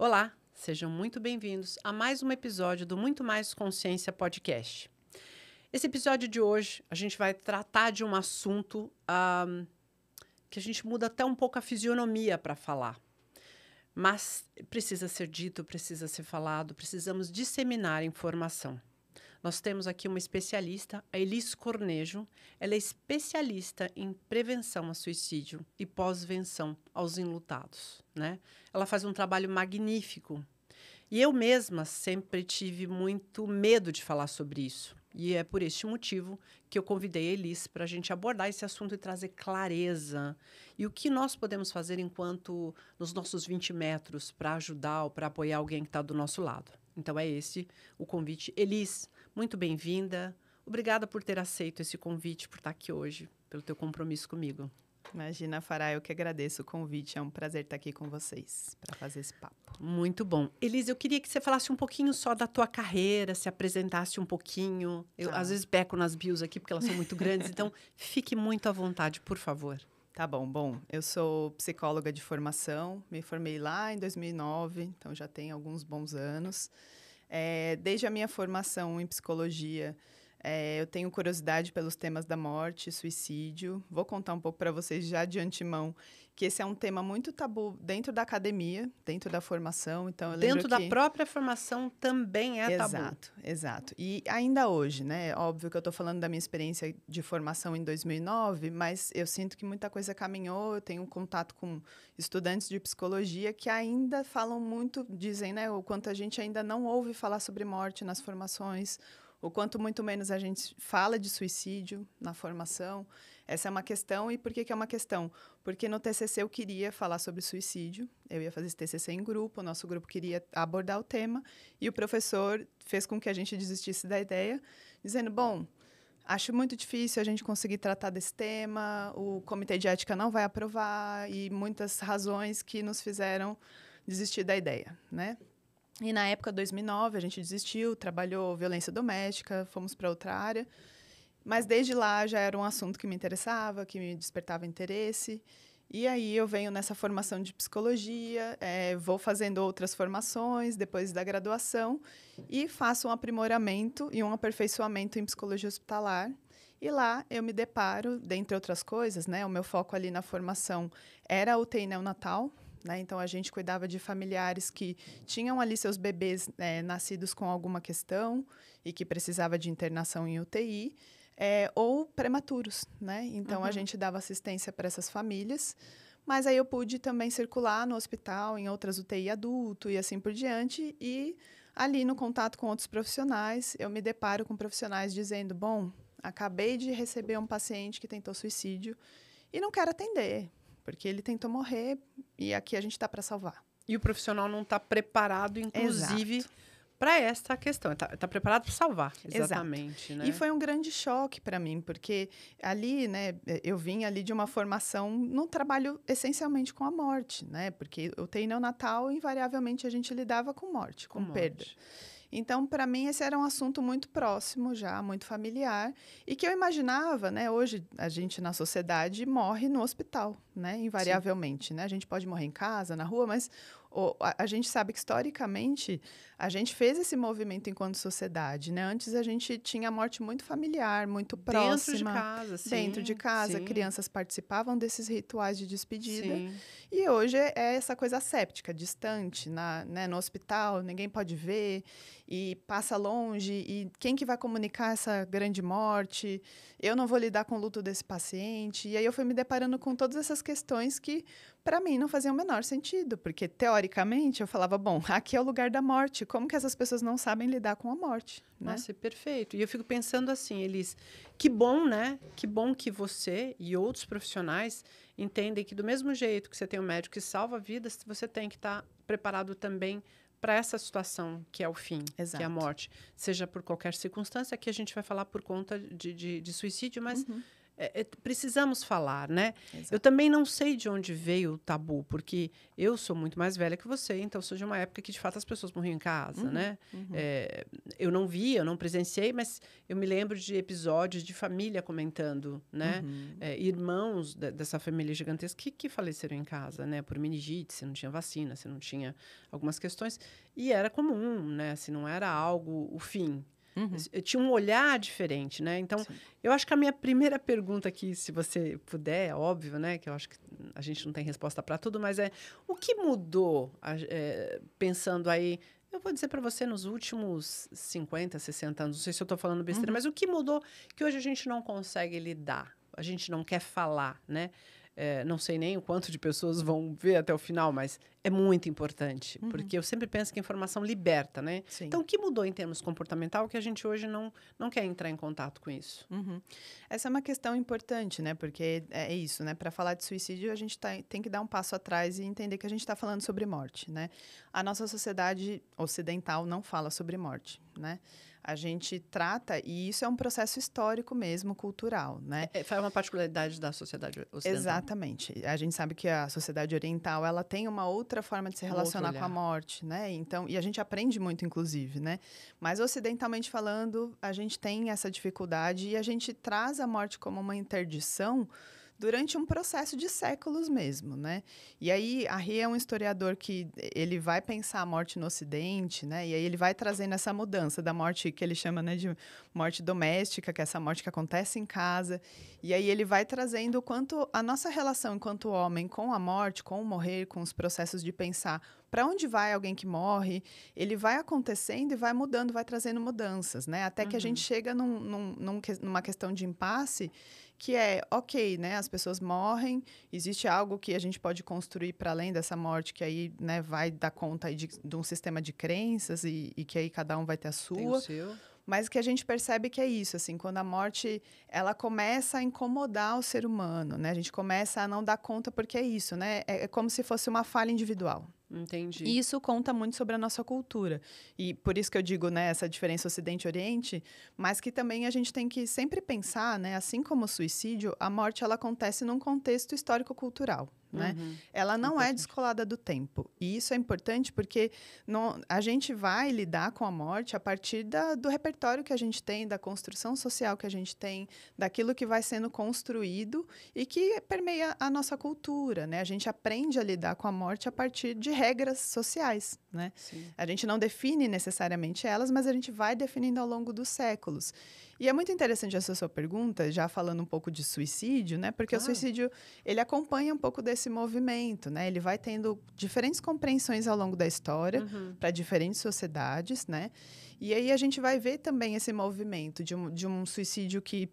Olá, sejam muito bem-vindos a mais um episódio do Muito Mais Consciência Podcast. Esse episódio de hoje, a gente vai tratar de um assunto que a gente muda até um pouco a fisionomia para falar. Mas precisa ser dito, precisa ser falado, precisamos disseminar informação. Nós temos aqui uma especialista, a Elis Cornejo. Ela é especialista em prevenção a suicídio e pós-venção aos enlutados, né? Ela faz um trabalho magnífico. E eu mesma sempre tive muito medo de falar sobre isso. E é por este motivo que eu convidei a Elis para a gente abordar esse assunto e trazer clareza. E o que nós podemos fazer enquanto nos nossos 20 metros para ajudar ou para apoiar alguém que está do nosso lado. Então é esse o convite. Elis, muito bem-vinda. Obrigada por ter aceito esse convite, por estar aqui hoje, pelo teu compromisso comigo. Imagina, Fará, eu que agradeço o convite. É um prazer estar aqui com vocês para fazer esse papo. Muito bom. Elis, eu queria que você falasse um pouquinho só da tua carreira, se apresentasse um pouquinho. Eu, às vezes, peco nas bios aqui, porque elas são muito grandes, então fique muito à vontade, por favor. Tá bom. Bom, eu sou psicóloga de formação, me formei lá em 2009, então já tem alguns bons anos. Desde a minha formação em psicologia, eu tenho curiosidade pelos temas da morte, suicídio. Vou contar um pouco para vocês já de antemão que esse é um tema muito tabu dentro da academia, dentro da formação. Então, eu lembro dentro da própria formação também é tabu. Exato. E ainda hoje, né? Óbvio que eu estou falando da minha experiência de formação em 2009, mas eu sinto que muita coisa caminhou. Eu tenho contato com estudantes de psicologia que ainda falam muito, dizem, né? O quanto a gente ainda não ouve falar sobre morte nas formações, o quanto muito menos a gente fala de suicídio na formação. Essa é uma questão. E por que é uma questão? Porque no TCC eu queria falar sobre suicídio. Eu ia fazer esse TCC em grupo, o nosso grupo queria abordar o tema. E o professor fez com que a gente desistisse da ideia, dizendo, bom, acho muito difícil a gente conseguir tratar desse tema, o comitê de ética não vai aprovar, e muitas razões que nos fizeram desistir da ideia, né? E na época, 2009, a gente desistiu, trabalhou violência doméstica, fomos para outra área. Mas desde lá já era um assunto que me interessava, que me despertava interesse. E aí eu venho nessa formação de psicologia, vou fazendo outras formações depois da graduação e faço um aprimoramento e um aperfeiçoamento em psicologia hospitalar. E lá eu me deparo, dentre outras coisas, né? O meu foco ali na formação era a UTI neonatal. Né? Então, a gente cuidava de familiares que tinham ali seus bebês nascidos com alguma questão e que precisava de internação em UTI, ou prematuros. Né? Então, a gente dava assistência para essas famílias. Mas aí eu pude também circular no hospital, em outras UTI adulto e assim por diante. E ali, no contato com outros profissionais, eu me deparo com profissionais dizendo, bom, acabei de receber um paciente que tentou suicídio e não quero atender. Porque ele tentou morrer e aqui a gente está para salvar. E o profissional não está preparado, inclusive, para esta questão. Está preparado para salvar, exatamente. Né? E foi um grande choque para mim, porque ali, né, eu vim ali de uma formação no trabalho essencialmente com a morte, né? Porque o UTI neonatal, invariavelmente, a gente lidava com morte, com perda. Então, para mim, esse era um assunto muito próximo já, muito familiar, e que eu imaginava, né? Hoje, a gente, na sociedade, morre no hospital, né? Invariavelmente, né? A gente pode morrer em casa, na rua, mas a gente sabe que, historicamente, a gente fez esse movimento enquanto sociedade, né? Antes, a gente tinha a morte muito familiar, muito próxima. Dentro de casa, sim. Dentro de casa, sim. Crianças participavam desses rituais de despedida. Sim. E hoje é essa coisa asséptica, distante, né? No hospital, ninguém pode ver e passa longe, e quem que vai comunicar essa grande morte? Eu não vou lidar com o luto desse paciente. E aí eu fui me deparando com todas essas questões que, para mim, não faziam o menor sentido, porque, teoricamente, eu falava, bom, aqui é o lugar da morte, como que essas pessoas não sabem lidar com a morte? Né? Nossa, é perfeito. E eu fico pensando assim, Elis, que bom, né? Que bom que você e outros profissionais entendem que, do mesmo jeito que você tem um médico que salva vidas, você tem que estar preparado também para essa situação que é o fim, Exato. Que é a morte. Seja por qualquer circunstância, aqui a gente vai falar por conta de suicídio, mas precisamos falar, né? Exato. Eu também não sei de onde veio o tabu, porque eu sou muito mais velha que você, então eu sou de uma época que, de fato, as pessoas morriam em casa, né? Eu não vi, eu não presenciei, mas eu me lembro de episódios de família comentando, né? Irmãos dessa família gigantesca que faleceram em casa, né? Por meningite, se não tinha vacina, se não tinha algumas questões. E era comum, né? Assim, não era algo, o fim. Eu tinha um olhar diferente, né? Então, Sim. eu acho que a minha primeira pergunta aqui, se você puder, é óbvio, né? Que eu acho que a gente não tem resposta para tudo, mas o que mudou, pensando aí, eu vou dizer para você, nos últimos 50, 60 anos, não sei se eu estou falando besteira, mas o que mudou que hoje a gente não consegue lidar, a gente não quer falar, né? Não sei nem o quanto de pessoas vão ver até o final, mas é muito importante, porque eu sempre penso que a informação liberta, né? Sim. Então, o que mudou em termos comportamental que a gente hoje não quer entrar em contato com isso? Essa é uma questão importante, né? Porque é isso, né? Para falar de suicídio, a gente tem que dar um passo atrás e entender que a gente está falando sobre morte, né? A nossa sociedade ocidental não fala sobre morte, né? A gente trata, e isso é um processo histórico mesmo, cultural, né? Foi uma particularidade da sociedade ocidental. Exatamente. A gente sabe que a sociedade oriental, ela tem uma outra forma de se relacionar com a morte, né? Então, e a gente aprende muito, inclusive, né? Mas ocidentalmente falando, a gente tem essa dificuldade e a gente traz a morte como uma interdição durante um processo de séculos mesmo, né? E aí, Arrie é um historiador que ele vai pensar a morte no Ocidente, né? E aí ele vai trazendo essa mudança da morte que ele chama, né, de morte doméstica, que é essa morte que acontece em casa. E aí ele vai trazendo o quanto a nossa relação enquanto homem com a morte, com o morrer, com os processos de pensar para onde vai alguém que morre, ele vai acontecendo e vai mudando, vai trazendo mudanças, né? Até que a gente chega numa questão de impasse que é, ok, né, as pessoas morrem, existe algo que a gente pode construir para além dessa morte, que aí, né, vai dar conta aí de um sistema de crenças e que aí cada um vai ter a sua. Tem o seu. Mas que a gente percebe que é isso, assim, quando a morte, ela começa a incomodar o ser humano, né? A gente começa a não dar conta porque é isso, né? É como se fosse uma falha individual. Entendi. E isso conta muito sobre a nossa cultura. E por isso que eu digo, né, essa diferença Ocidente e Oriente, mas que também a gente tem que sempre pensar, né, assim como o suicídio, a morte ela acontece num contexto histórico-cultural. Né? Ela não é descolada do tempo. E isso é importante porque a gente vai lidar com a morte a partir do repertório que a gente tem, da construção social que a gente tem, daquilo que vai sendo construído e que permeia a nossa cultura. Né? A gente aprende a lidar com a morte a partir de regras sociais. Né? A gente não define necessariamente elas, mas a gente vai definindo ao longo dos séculos. E é muito interessante essa sua pergunta, já falando um pouco de suicídio, né? Porque o suicídio, ele acompanha um pouco desse movimento, né? Ele vai tendo diferentes compreensões ao longo da história, para diferentes sociedades, né? E aí a gente vai ver também esse movimento de um suicídio que,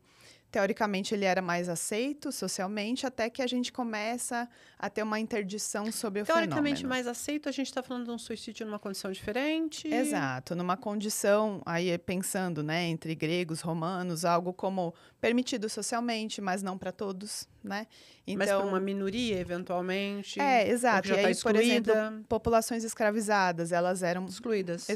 teoricamente, ele era mais aceito socialmente, até que a gente começa a ter uma interdição sobre o fenômeno. Teoricamente mais aceito, a gente está falando de um suicídio numa condição diferente. Exato, numa condição, aí pensando, né, entre gregos, romanos, algo como permitido socialmente, mas não para todos, né? Então, mas para uma minoria, eventualmente. Exato. Já e aí, por exemplo, excluída. Populações escravizadas, elas eram excluídas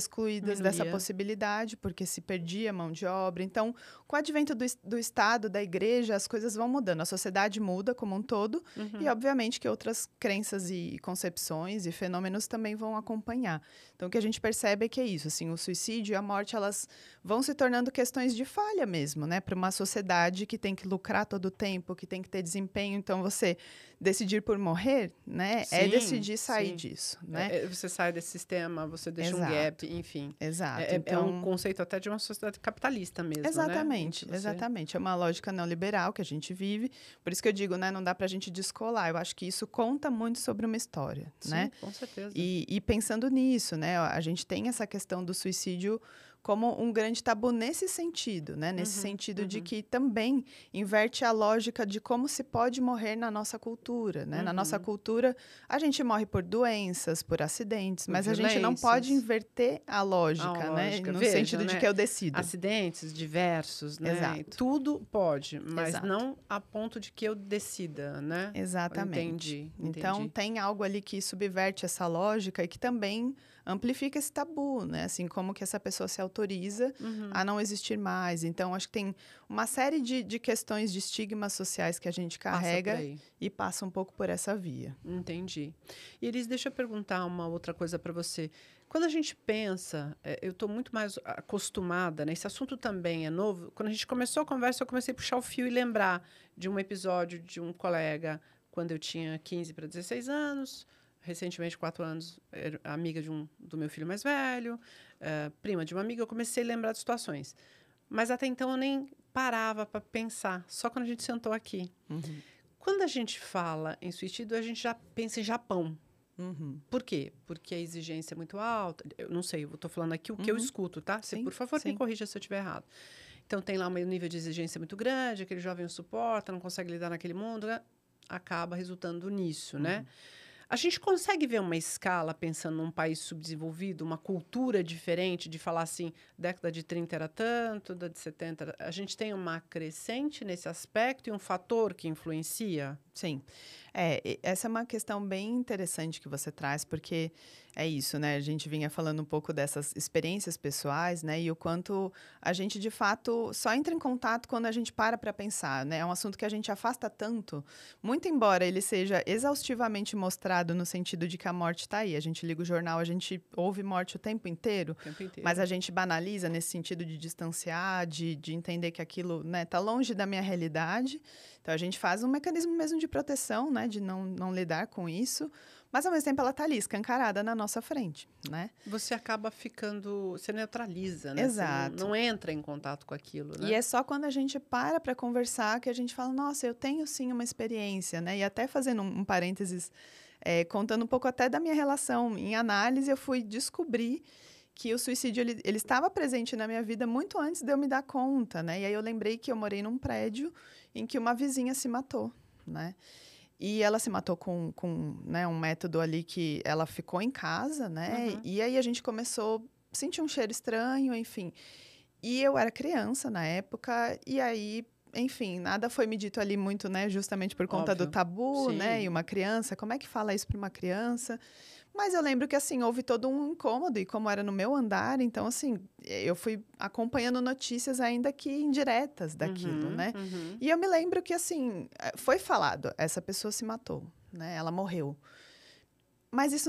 dessa possibilidade, porque se perdia mão de obra. Então, com o advento do Estado, da igreja, as coisas vão mudando. A sociedade muda como um todo e, obviamente, que outras crenças e concepções e fenômenos também vão acompanhar. Então, o que a gente percebe é que é isso, assim, o suicídio e a morte, elas vão se tornando questões de falha mesmo, né? Para uma sociedade que tem que lucrar todo o tempo, que tem que ter desempenho. Então, você decidir por morrer, né? É decidir sair disso, né? Você sai desse sistema, você deixa um gap, enfim. Exato. É um conceito até de uma sociedade capitalista mesmo, exatamente, né? Exatamente. É uma lógica neoliberal que a gente vive. Por isso que eu digo, né? Não dá pra gente descolar. Eu acho que isso conta muito sobre uma história, né? Com certeza. E pensando nisso, né? A gente tem essa questão do suicídio como um grande tabu nesse sentido, né? Nesse sentido de que também inverte a lógica de como se pode morrer na nossa cultura, né? Na nossa cultura, a gente morre por doenças, por acidentes, mas a gente não pode inverter a lógica, né? No sentido de que eu decido. Acidentes diversos, né? Exato. Tudo pode, mas não a ponto de que eu decida, né? Exatamente. Entendi. Então, tem algo ali que subverte essa lógica e que também amplifica esse tabu, né? Assim, como que essa pessoa se autoriza a não existir mais. Então, acho que tem uma série de questões de estigmas sociais que a gente carrega e passa um pouco por essa via. Entendi. E, Elis, deixa eu perguntar uma outra coisa para você. Quando a gente pensa, eu estou muito mais acostumada, né? Esse assunto também é novo. Quando a gente começou a conversa, eu comecei a puxar o fio e lembrar de um episódio de um colega, quando eu tinha 15 para 16 anos, recentemente 4 anos, era amiga do meu filho mais velho, prima de uma amiga, eu comecei a lembrar de situações. Mas até então eu nem parava para pensar, só quando a gente sentou aqui. Uhum. Quando a gente fala em suicídio, a gente já pensa em Japão. Uhum. Por quê? Porque a exigência é muito alta. Eu não sei, eu estou falando aqui o que eu escuto, tá? Você, por favor, me corrija se eu estiver errado. Então, tem lá um nível de exigência muito grande, aquele jovem não suporta, não consegue lidar naquele mundo, né? Acaba resultando nisso, né? A gente consegue ver uma escala, pensando num país subdesenvolvido, uma cultura diferente, de falar assim, década de 30 era tanto, da de 70... A gente tem uma crescente nesse aspecto e um fator que influencia? Sim. Essa é uma questão bem interessante que você traz, porque é isso, né? A gente vinha falando um pouco dessas experiências pessoais, né? E o quanto a gente, de fato, só entra em contato quando a gente para pensar, né? É um assunto que a gente afasta tanto, muito embora ele seja exaustivamente mostrado no sentido de que a morte está aí. A gente liga o jornal, a gente ouve morte o tempo inteiro, mas a gente banaliza nesse sentido de distanciar, de entender que aquilo, né, tá longe da minha realidade. Então, a gente faz um mecanismo mesmo de proteção, né? De não lidar com isso. Mas, ao mesmo tempo, ela está ali, escancarada na nossa frente, né? Você acaba ficando... Você neutraliza, né? Exato. Você não entra em contato com aquilo, né? E é só quando a gente para conversar que a gente fala, nossa, eu tenho, sim, uma experiência, né? E até fazendo um parênteses, contando um pouco até da minha relação. Em análise, eu fui descobrir que o suicídio ele estava presente na minha vida muito antes de eu me dar conta, né? E aí eu lembrei que eu morei num prédio em que uma vizinha se matou, né? E ela se matou com né, um método ali que ela ficou em casa, né? E aí a gente começou a sentir um cheiro estranho, enfim. E eu era criança na época, e aí, enfim, nada foi me dito ali muito, né? Justamente por conta do tabu, né? E uma criança, como é que fala isso para uma criança? Mas eu lembro que, assim, houve todo um incômodo, e como era no meu andar, então, assim, eu fui acompanhando notícias ainda que indiretas daquilo, né? E eu me lembro que, assim, foi falado, essa pessoa se matou, né? Ela morreu. Mas isso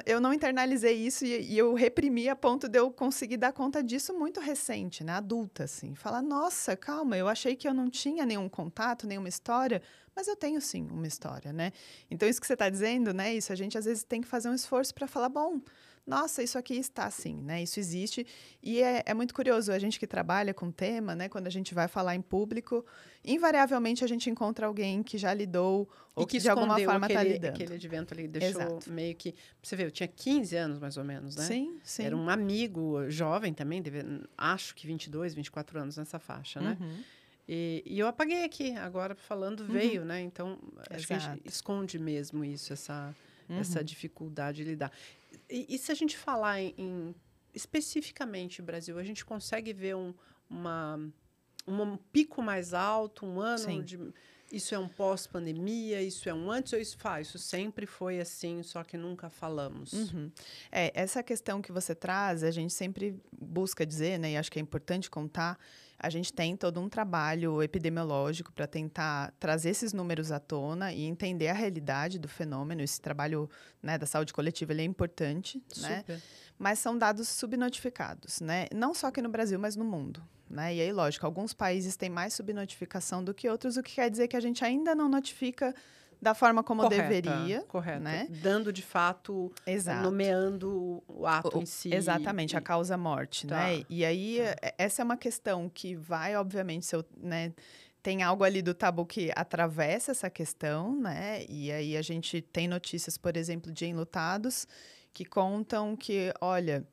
eu não internalizei isso e eu reprimi a ponto de eu conseguir dar conta disso muito recente, né? Adulta, assim. Falar, nossa, calma, eu achei que eu não tinha nenhum contato, nenhuma história, mas eu tenho, sim, uma história, né? Então, isso que você está dizendo, né? Isso a gente, às vezes, tem que fazer um esforço para falar, bom, nossa, isso aqui está assim, né? Isso existe. E é muito curioso, a gente que trabalha com tema, né? Quando a gente vai falar em público, invariavelmente a gente encontra alguém que já lidou ou que de alguma forma está lidando. Aquele advento ali deixou meio que... Você vê, eu tinha 15 anos, mais ou menos, né? Sim, sim. Era um amigo jovem também, acho que 22, 24 anos nessa faixa, né? E eu apaguei aqui, agora falando veio, né? Então, acho que a gente esconde mesmo isso, essa dificuldade de lidar. E se a gente falar especificamente Brasil, a gente consegue ver um pico mais alto, um ano de... Isso é um pós-pandemia, isso é um antes ou isso sempre foi assim, só que nunca falamos? Essa questão que você traz, a gente sempre busca dizer, né, e acho que é importante contar, a gente tem todo um trabalho epidemiológico para tentar trazer esses números à tona e entender a realidade do fenômeno. Esse trabalho, né, da saúde coletiva ele é importante, né? Mas são dados subnotificados, né? Não só aqui no Brasil, mas no mundo. Né? E aí, lógico, alguns países têm mais subnotificação do que outros, o que quer dizer que a gente ainda não notifica da forma como deveria. Correto. Né? Dando, de fato, nomeando o ato em si. Exatamente, a causa-morte. Né? E aí, essa é uma questão que vai, obviamente, né, tem algo ali do tabu que atravessa essa questão, né? E aí a gente tem notícias, por exemplo, de enlutados que contam que, olha...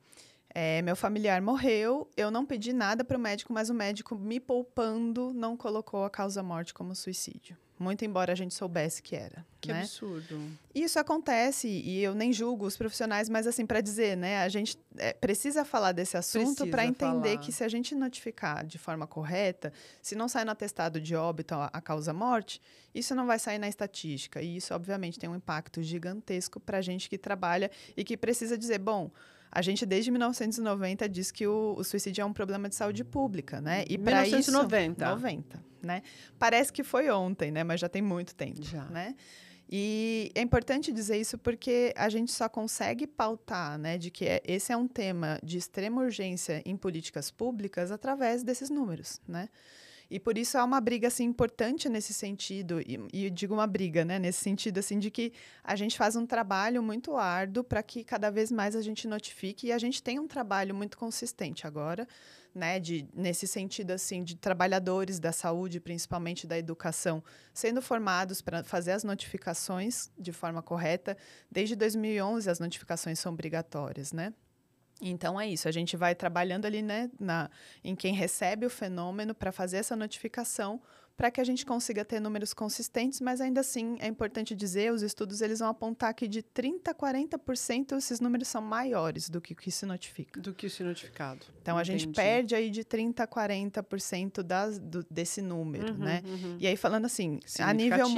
meu familiar morreu, eu não pedi nada para o médico, mas o médico, me poupando, não colocou a causa-morte como suicídio. Muito embora a gente soubesse que era. Que absurdo. Isso acontece, e eu nem julgo os profissionais, mas assim, para dizer, né, a gente precisa falar desse assunto para entender que se a gente notificar de forma correta, se não sai no atestado de óbito a causa-morte, isso não vai sair na estatística. E isso, obviamente, tem um impacto gigantesco para a gente que trabalha e que precisa dizer, bom... A gente, desde 1990, diz que o suicídio é um problema de saúde pública, né? E para 1990. 90, né? Parece que foi ontem, né? Mas já tem muito tempo, Já. né? E é importante dizer isso porque a gente só consegue pautar, né, de que esse é um tema de extrema urgência em políticas públicas através desses números, né? E por isso há uma briga assim importante nesse sentido, e eu digo uma briga, né, nesse sentido assim de que a gente faz um trabalho muito árduo para que cada vez mais a gente notifique, e a gente tem um trabalho muito consistente agora, né, nesse sentido assim de trabalhadores da saúde, principalmente da educação, sendo formados para fazer as notificações de forma correta. Desde 2011 as notificações são obrigatórias, né? Então, é isso. A gente vai trabalhando ali, né, em quem recebe o fenômeno para fazer essa notificação, para que a gente consiga ter números consistentes, mas ainda assim é importante dizer, os estudos eles vão apontar que de 30% a 40% esses números são maiores do que o que se notifica. Do que se notificado. Então, a gente perde aí de 30% a 40% desse número, né? E aí, falando assim, a nível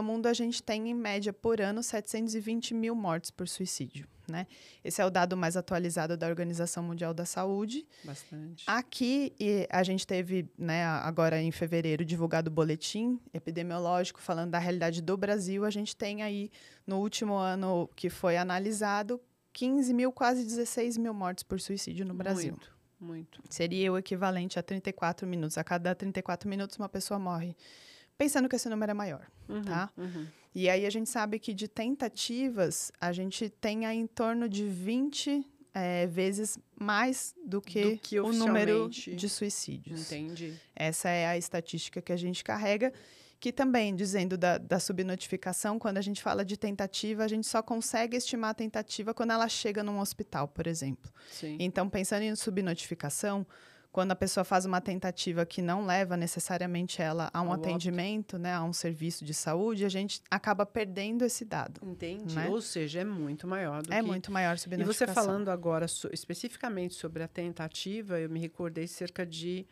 mundo, a gente tem, em média, por ano, 720 mil mortes por suicídio, né? Esse é o dado mais atualizado da Organização Mundial da Saúde. Bastante. Aqui, a gente teve, né, agora em fevereiro, divulgado o boletim epidemiológico falando da realidade do Brasil. A gente tem aí, no último ano que foi analisado, 15 mil, quase 16 mil mortes por suicídio no Brasil. Muito. Seria o equivalente a 34 minutos. A cada 34 minutos, uma pessoa morre. Pensando que esse número é maior, tá? E aí a gente sabe que de tentativas, a gente tem aí em torno de 20 vezes mais do que o número de suicídios. Entendi. Essa é a estatística que a gente carrega, que também, dizendo da subnotificação, quando a gente fala de tentativa, a gente só consegue estimar a tentativa quando ela chega num hospital, por exemplo. Sim. Então, pensando em subnotificação, quando a pessoa faz uma tentativa que não leva necessariamente ela a um atendimento, né, a um serviço de saúde, a gente acaba perdendo esse dado. Entendi. Né? Ou seja, é muito maior do que... É muito maior a E subnotificação. você falando agora especificamente sobre a tentativa, eu me recordei cerca de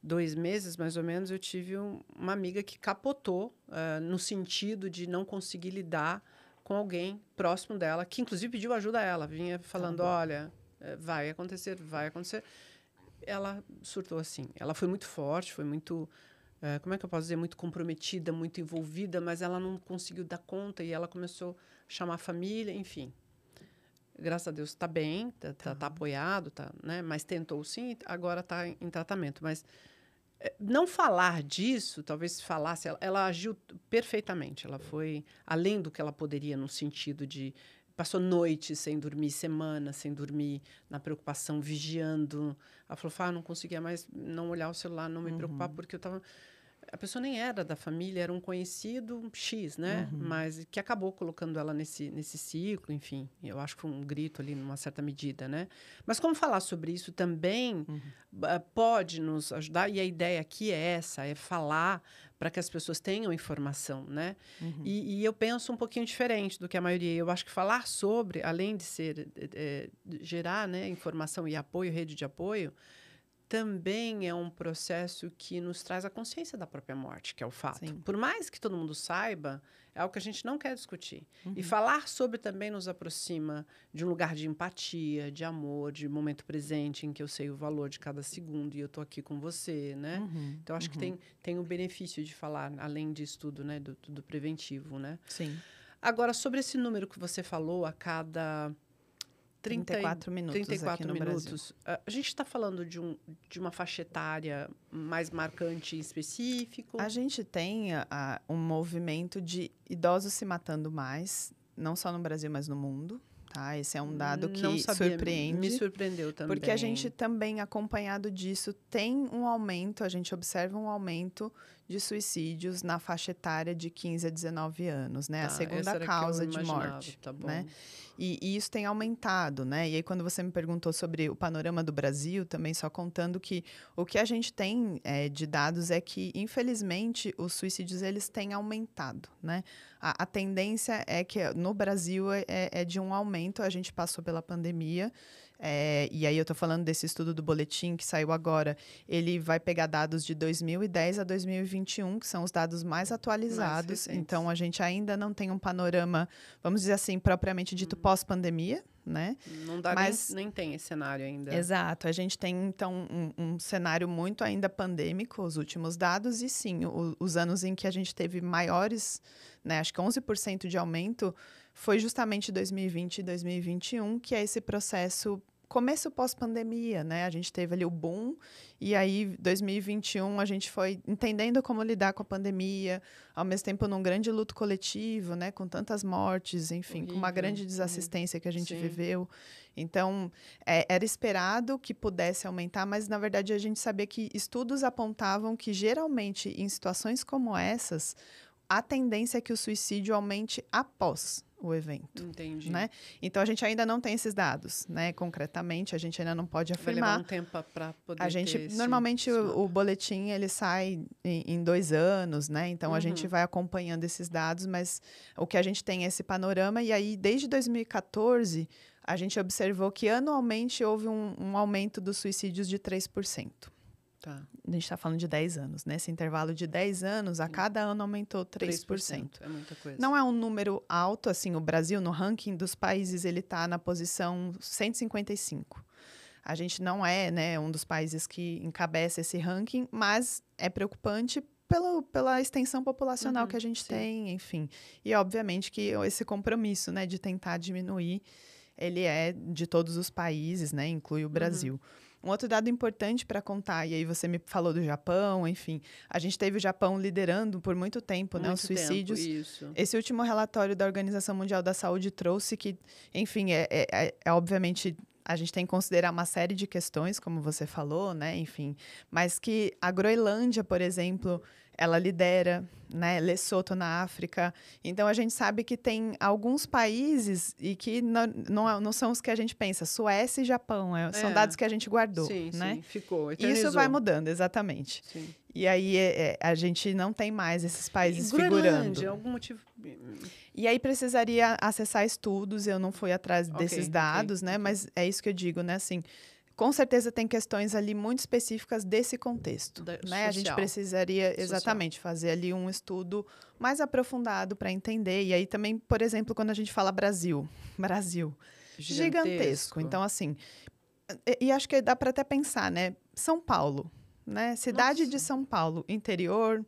2 meses, mais ou menos, eu tive uma amiga que capotou no sentido de não conseguir lidar com alguém próximo dela, que inclusive pediu ajuda a ela. Vinha falando, olha, vai acontecer. Ela surtou assim. Ela foi muito forte, foi muito, como é que eu posso dizer, muito comprometida, muito envolvida, mas ela não conseguiu dar conta e ela começou a chamar a família, enfim. Graças a Deus está bem, tá apoiado, né? Mas tentou sim, agora está em tratamento. Mas não falar disso, talvez se falasse, ela agiu perfeitamente. Ela foi além do que ela poderia, no sentido de... Passou noites sem dormir, semanas sem dormir, na preocupação, vigiando. Ela falou, não conseguia mais não olhar o celular, não me preocupar, porque eu estava... A pessoa nem era da família, era um conhecido X, né? Mas que acabou colocando ela nesse ciclo, enfim. Eu acho que foi um grito ali, numa certa medida, né? Mas como falar sobre isso também pode nos ajudar, e a ideia aqui é essa, é falar para que as pessoas tenham informação, né? E eu penso um pouquinho diferente do que a maioria. Eu acho que falar sobre, além de ser gerar, né, informação e apoio, rede de apoio, também é um processo que nos traz a consciência da própria morte, que é o fato. Sim. Por mais que todo mundo saiba, é algo que a gente não quer discutir. E falar sobre também nos aproxima de um lugar de empatia, de amor, de momento presente, em que eu sei o valor de cada segundo e eu estou aqui com você, né? Então, acho que tem o benefício de falar, além disso tudo, né? Do preventivo, né? Sim. Agora, sobre esse número que você falou, a cada... 34 minutos 34 aqui no minutos. A gente está falando de uma faixa etária mais marcante e específico? A gente tem um movimento de idosos se matando mais, não só no Brasil, mas no mundo. Tá? Esse é um dado que surpreende. Me surpreendeu também. Porque a gente também, acompanhado disso, tem um aumento, a gente observa um aumento de suicídios na faixa etária de 15 a 19 anos, né? A segunda causa de morte. Tá bom. Né? E isso tem aumentado, né? E aí, quando você me perguntou sobre o panorama do Brasil, também só contando que o que a gente tem de dados é que, infelizmente, os suicídios eles têm aumentado, né? A tendência é que no Brasil é de um aumento. A gente passou pela pandemia. E aí eu estou falando desse estudo do boletim que saiu agora. Ele vai pegar dados de 2010 a 2021, que são os dados mais atualizados. Então, a gente ainda não tem um panorama, vamos dizer assim, propriamente dito pós-pandemia, né? Não dá, Mas nem tem esse cenário ainda. Exato. A gente tem, então, um cenário muito ainda pandêmico, os últimos dados, e sim, os anos em que a gente teve maiores, né, acho que 11% de aumento, foi justamente 2020 e 2021, que é esse processo começo pós-pandemia, né? A gente teve ali o boom, e aí 2021 a gente foi entendendo como lidar com a pandemia, ao mesmo tempo num grande luto coletivo, né? Com tantas mortes, enfim, com uma grande desassistência que a gente viveu. Então, era esperado que pudesse aumentar, mas na verdade a gente sabia que estudos apontavam que geralmente em situações como essas, a tendência é que o suicídio aumente após o evento. Entendi. Né? Então, a gente ainda não tem esses dados, né? Concretamente, a gente ainda não pode afirmar. Vai levar um tempo para poder a gente ter normalmente o boletim ele sai em 2 anos, né? Então, a gente vai acompanhando esses dados, mas o que a gente tem é esse panorama. E aí, desde 2014, a gente observou que anualmente houve um aumento dos suicídios de 3%. Tá. A gente está falando de 10 anos. Nesse intervalo de 10 anos, a cada ano aumentou 3%. É muita coisa. Não é um número alto, assim, o Brasil, no ranking dos países, ele está na posição 155. A gente não é, né, um dos países que encabeça esse ranking, mas é preocupante pela extensão populacional que a gente tem, enfim. E, obviamente, que esse compromisso, né, de tentar diminuir, ele é de todos os países, né, inclui o Brasil. Um outro dado importante para contar, e aí você me falou do Japão, enfim, a gente teve o Japão liderando por muito tempo, né, os suicídios. Isso. Esse último relatório da Organização Mundial da Saúde trouxe que, enfim, obviamente a gente tem que considerar uma série de questões, como você falou, né, enfim, mas que a Groenlândia, por exemplo, ela lidera, né, Lesoto na África. Então, a gente sabe que tem alguns países e que não são os que a gente pensa. Suécia e Japão, são dados que a gente guardou, né? Sim, ficou, eternizou. Isso vai mudando, exatamente. Sim. E aí, a gente não tem mais esses países figurando. Algum motivo... E aí, precisaria acessar estudos, eu não fui atrás desses dados, né? Mas é isso que eu digo, né? Assim, com certeza tem questões ali muito específicas desse contexto, né? A gente precisaria exatamente fazer ali um estudo mais aprofundado para entender. E aí também, por exemplo, quando a gente fala Brasil, gigantesco. Então, assim, e acho que dá para até pensar, né? São Paulo, né? Cidade de São Paulo, interior,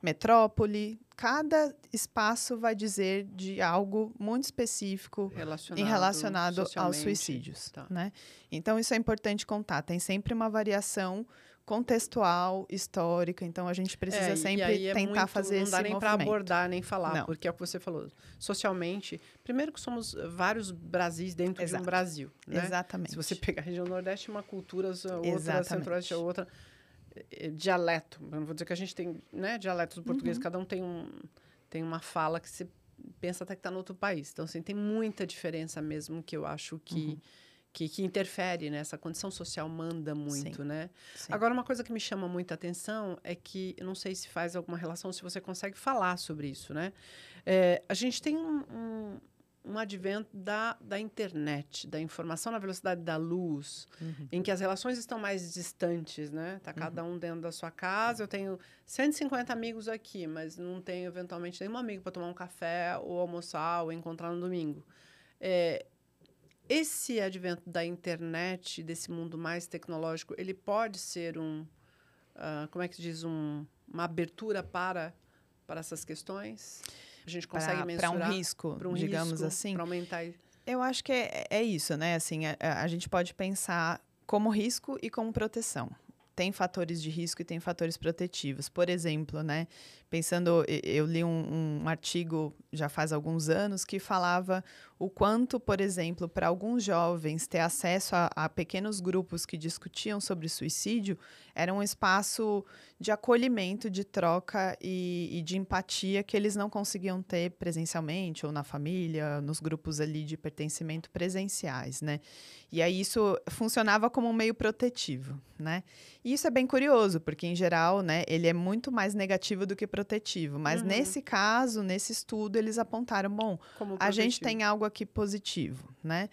metrópole, cada espaço vai dizer de algo muito específico relacionado aos suicídios. Tá. Né? Então, isso é importante contar. Tem sempre uma variação contextual, histórica. Então, a gente precisa sempre tentar fazer esse movimento. Não dá nem para abordar, nem falar, não. porque é o que você falou. Socialmente, primeiro que somos vários Brasis dentro de um Brasil. Né? Exatamente. Se você pegar a região Nordeste, uma cultura, outra, Centro-Oeste, outra... dialeto, eu não vou dizer que a gente tem, né, dialetos do português, cada um tem uma fala que você pensa até que está no outro país. Então, assim, tem muita diferença mesmo que eu acho que interfere, né? Essa condição social manda muito, né? Sim. Agora, uma coisa que me chama muita atenção é que, eu não sei se faz alguma relação, se você consegue falar sobre isso, né? A gente tem um advento da internet, da informação na velocidade da luz, em que as relações estão mais distantes, né? Tá cada um dentro da sua casa. Eu tenho 150 amigos aqui, mas não tenho, eventualmente, nenhum amigo para tomar um café ou almoçar ou encontrar no domingo. Esse advento da internet, desse mundo mais tecnológico, ele pode ser como é que se diz, uma abertura para essas questões? A gente consegue mensurar para um risco, digamos assim, para aumentar. Eu acho que é isso, né? Assim, a gente pode pensar como risco e como proteção. Tem fatores de risco e tem fatores protetivos. Por exemplo, né? Pensando, eu li um artigo já faz alguns anos que falava o quanto, por exemplo, para alguns jovens ter acesso a pequenos grupos que discutiam sobre suicídio era um espaço de acolhimento, de troca e de empatia que eles não conseguiam ter presencialmente ou na família, nos grupos ali de pertencimento presenciais, né? E aí isso funcionava como um meio protetivo, né? E isso é bem curioso, porque em geral, né, ele é muito mais negativo do que protetivo, mas nesse caso, nesse estudo, eles apontaram, bom, a gente tem algo aqui positivo, né?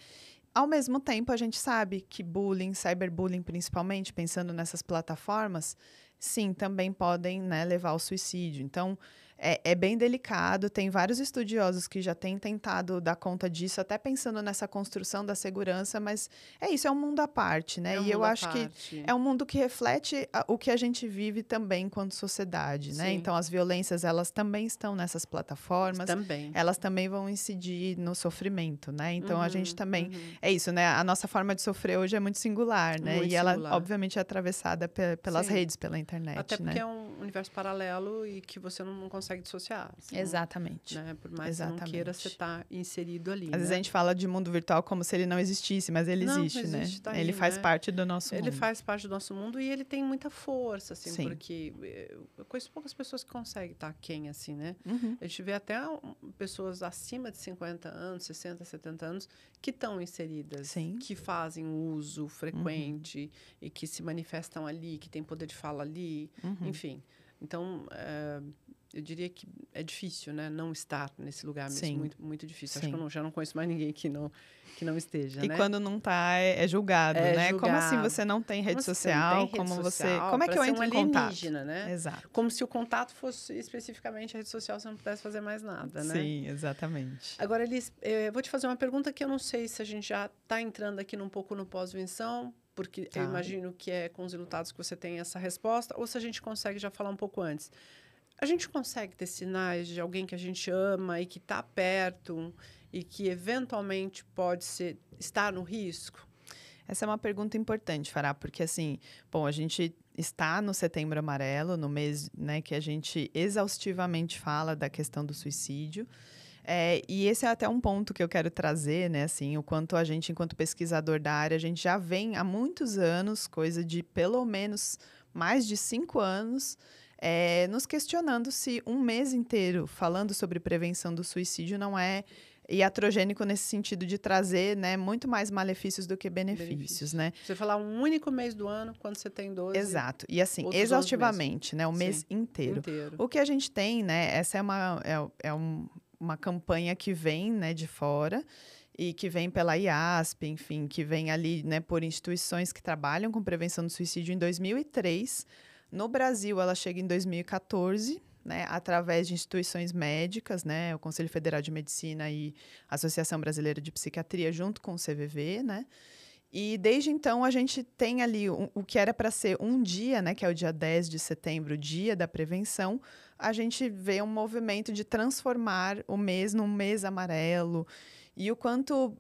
Ao mesmo tempo, a gente sabe que bullying, cyberbullying principalmente, pensando nessas plataformas, sim, também podem, né, levar ao suicídio. Então, é bem delicado. Tem vários estudiosos que já têm tentado dar conta disso, até pensando nessa construção da segurança, mas é isso, é um mundo à parte, né? É um E eu mundo à acho que parte. é um mundo que reflete o que a gente vive também enquanto sociedade, né? Sim. Então, as violências, elas também estão nessas plataformas. Também. Elas também vão incidir no sofrimento, né? Então, a gente também... Uhum. É isso, né? A nossa forma de sofrer hoje é muito singular, né? Muito e ela, singular. obviamente, é atravessada pelas Sim. redes, pela internet, Até porque né? é um universo paralelo e que você não consegue dissociar. Assim, Exatamente. né? Por mais que você não queira, você está inserido ali. Às vezes a gente fala de mundo virtual como se ele não existisse, mas ele existe, existe, né? tá aí, Ele faz né? parte do nosso mundo. Ele faz parte do nosso mundo e ele tem muita força, assim, Sim. porque eu conheço poucas pessoas que conseguem estar aquém, assim, né? Uhum. A gente vê até pessoas acima de 50 anos, 60, 70 anos, que estão inseridas, Sim. que fazem uso frequente e que se manifestam ali, que têm poder de fala ali, enfim. Então, eu diria que é difícil, né, não estar nesse lugar mesmo. Sim. Muito, muito difícil. Sim. Acho que eu já não conheço mais ninguém que não esteja, E né? quando não tá, é julgado, né? Julgado. Como assim você não tem rede social? Como é que eu entro em contato? Né? Exato. Como se o contato fosse especificamente a rede social, você não pudesse fazer mais nada, né? Sim, exatamente. Agora, Elis, eu vou te fazer uma pergunta que eu não sei se a gente já está entrando aqui um pouco no pós-venção, porque eu imagino que é com os resultados que você tem essa resposta, ou se a gente consegue já falar um pouco antes. A gente consegue ter sinais de alguém que a gente ama e que está perto e que eventualmente pode estar no risco? Essa é uma pergunta importante, Fará, porque assim, bom, a gente está no Setembro Amarelo, no mês, né, que a gente exaustivamente fala da questão do suicídio. E esse é até um ponto que eu quero trazer, né, assim, o quanto a gente, enquanto pesquisador da área, a gente já vem há muitos anos, coisa de pelo menos mais de 5 anos, nos questionando se um mês inteiro falando sobre prevenção do suicídio não é iatrogênico nesse sentido de trazer, né, muito mais malefícios do que benefícios, né? Você falar um único mês do ano, quando você tem 12... Exato. E assim, exaustivamente, né, o mês inteiro. O que a gente tem, né, essa é uma campanha que vem, né, de fora e que vem pela IASP, enfim, que vem ali, né, por instituições que trabalham com prevenção do suicídio em 2003. No Brasil, ela chega em 2014, né, através de instituições médicas, né, o Conselho Federal de Medicina e a Associação Brasileira de Psiquiatria, junto com o CVV, né? E desde então a gente tem ali o que era para ser um dia, né, que é o dia 10 de setembro, dia da prevenção, a gente vê um movimento de transformar o mês num mês amarelo e o quanto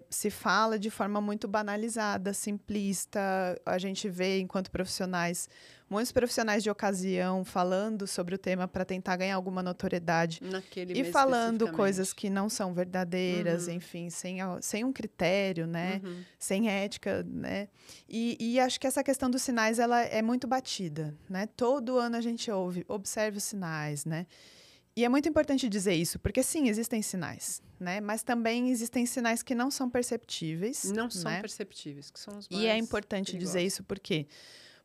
se fala de forma muito banalizada, simplista. A gente vê, enquanto profissionais, muitos profissionais de ocasião falando sobre o tema para tentar ganhar alguma notoriedade e falando coisas que não são verdadeiras, enfim, sem um critério, né? Sem ética, né? E acho que essa questão dos sinais ela é muito batida, né? Todo ano a gente observa os sinais, né? E é muito importante dizer isso, porque sim, existem sinais, né? Mas também existem sinais que não são perceptíveis. Não são perceptíveis, que são os mais E é importante dizer isso por quê?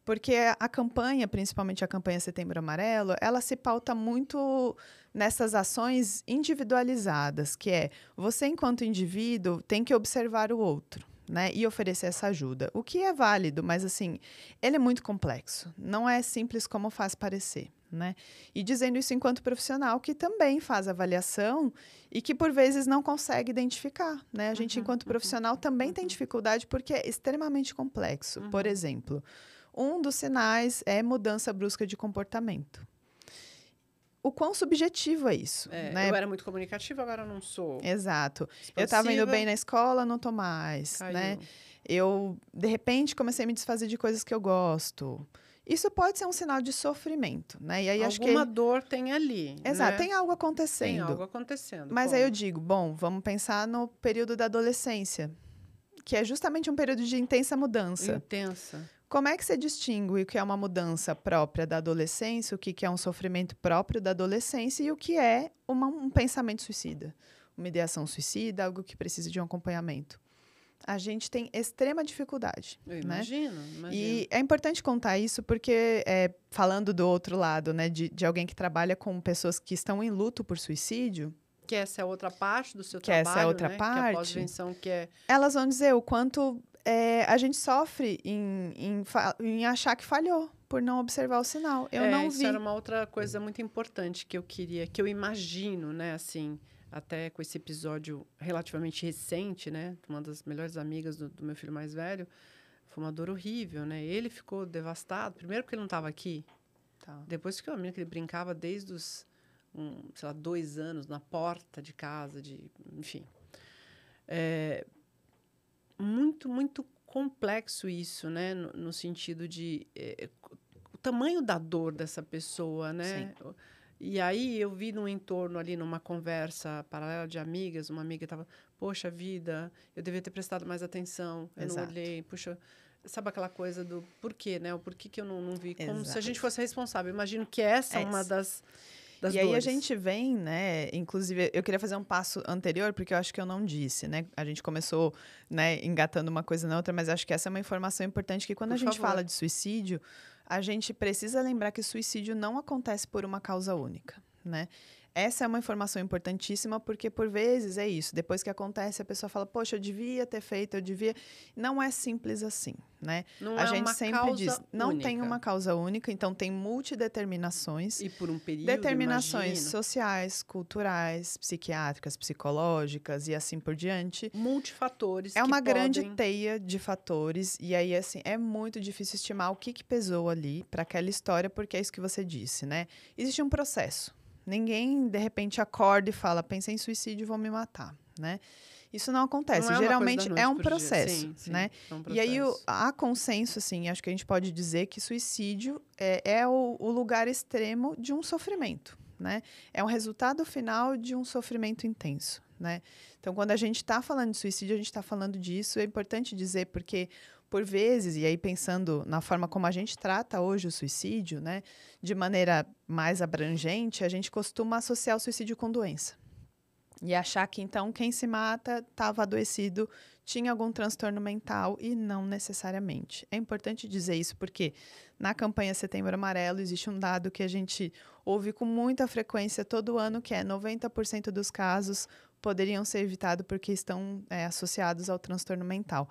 Porque a campanha, principalmente a campanha Setembro Amarelo, ela se pauta muito nessas ações individualizadas, que é você, enquanto indivíduo, tem que observar o outro, né? E oferecer essa ajuda. O que é válido, mas assim, ele é muito complexo. Não é simples como faz parecer. Né? E dizendo isso enquanto profissional que também faz avaliação e que por vezes não consegue identificar, né? A gente enquanto profissional também tem dificuldade porque é extremamente complexo. Por exemplo, um dos sinais é mudança brusca de comportamento. O quão subjetivo é isso? Né? Eu era muito comunicativa, agora não sou. Exato. Expansiva. Eu estava indo bem na escola, não estou mais. Caiu. Né? Eu, de repente, comecei a me desfazer de coisas que eu gosto. Isso pode ser um sinal de sofrimento, né? E aí Alguma dor tem ali. Exato, né? Tem algo acontecendo. Tem algo acontecendo. Mas aí eu digo, bom, vamos pensar no período da adolescência, que é justamente um período de intensa mudança. Intensa. Como é que você distingue o que é uma mudança própria da adolescência, o que é um sofrimento próprio da adolescência e o que é um pensamento suicida? Uma ideação suicida, algo que precisa de um acompanhamento. A gente tem extrema dificuldade. Eu imagino. E é importante contar isso porque, falando do outro lado, né, de alguém que trabalha com pessoas que estão em luto por suicídio... Que essa é outra parte do seu trabalho, trabalho, essa é outra né? parte. Que é a pós-venção, que é... Elas vão dizer o quanto a gente sofre em achar que falhou. por não observar o sinal. Eu não Isso vi. era uma outra coisa muito importante que eu imagino, né, assim, até com esse episódio relativamente recente, né, uma das melhores amigas do meu filho mais velho, foi uma dor horrível, né? Ele ficou devastado, primeiro porque ele não estava aqui, Tá. depois que eu menina que ele brincava desde os, sei lá, 2 anos na porta de casa, enfim. Muito, muito complexo isso, né? No sentido de o tamanho da dor dessa pessoa, né? Sim. E aí eu vi num entorno ali, numa conversa paralela de amigas, uma amiga estava, poxa vida, eu devia ter prestado mais atenção, eu não Exato. olhei, puxa, sabe aquela coisa do porquê, né? O porquê que eu não vi, como se a Exato. gente fosse responsável. Eu imagino que essa é uma das E aí a dores. gente vem, né? Inclusive, eu queria fazer um passo anterior, porque eu acho que eu não disse, né? A gente começou, né, engatando uma coisa na outra, mas acho que essa é uma informação importante que quando Por a gente favor. fala de suicídio, a gente precisa lembrar que o suicídio não acontece por uma causa única, né? Essa é uma informação importantíssima, porque por vezes é isso. Depois que acontece, a pessoa fala, poxa, eu devia ter feito, eu devia. Não é simples assim, né? Não A é gente uma sempre causa diz, não tem única. uma causa única, então tem multideterminações. E por um período, Determinações imagino. sociais, culturais, psiquiátricas, psicológicas e assim por diante. Multifatores É que uma grande podem... teia de fatores e aí assim é muito difícil estimar o que pesou ali para aquela história, porque é isso que você disse, né? Existe um processo. Ninguém de repente acorda e fala, pensei em suicídio, vou me matar, né? Isso não acontece. Não é uma coisa da Geralmente noite é um pro dia. processo, Sim, né? é um E aí processo. há consenso, assim, acho que a gente pode dizer que suicídio é o lugar extremo de um sofrimento, né? É um resultado final de um sofrimento intenso, né? Então, quando a gente está falando de suicídio, a gente está falando disso. É importante dizer porque, por vezes, e aí pensando na forma como a gente trata hoje o suicídio, né? De maneira mais abrangente, a gente costuma associar o suicídio com doença. E achar que, então, quem se mata estava adoecido, tinha algum transtorno mental e não necessariamente. É importante dizer isso porque na campanha Setembro Amarelo existe um dado que a gente ouve com muita frequência todo ano, que é 90% dos casos poderiam ser evitados porque estão associados ao transtorno mental.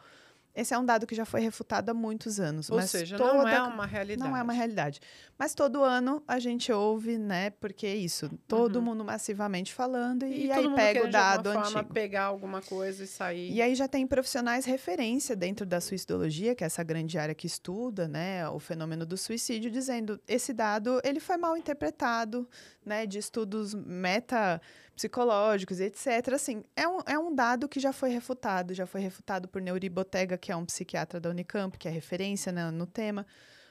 Esse é um dado que já foi refutado há muitos anos. Ou mas seja, toda... não é uma realidade. Não é uma realidade. Mas todo ano a gente ouve, né? Porque é isso, todo mundo massivamente falando e aí todo mundo pega o querendo, de alguma dado forma, antigo. pegar alguma coisa e sair. E aí já tem profissionais referência dentro da suicidologia, que é essa grande área que estuda, né, o fenômeno do suicídio, dizendo esse dado ele foi mal interpretado, né, de estudos metapsicológicos, etc. Assim, é um dado que já foi refutado por Neuri Botega, que é um psiquiatra da Unicamp, que é referência, né, no tema.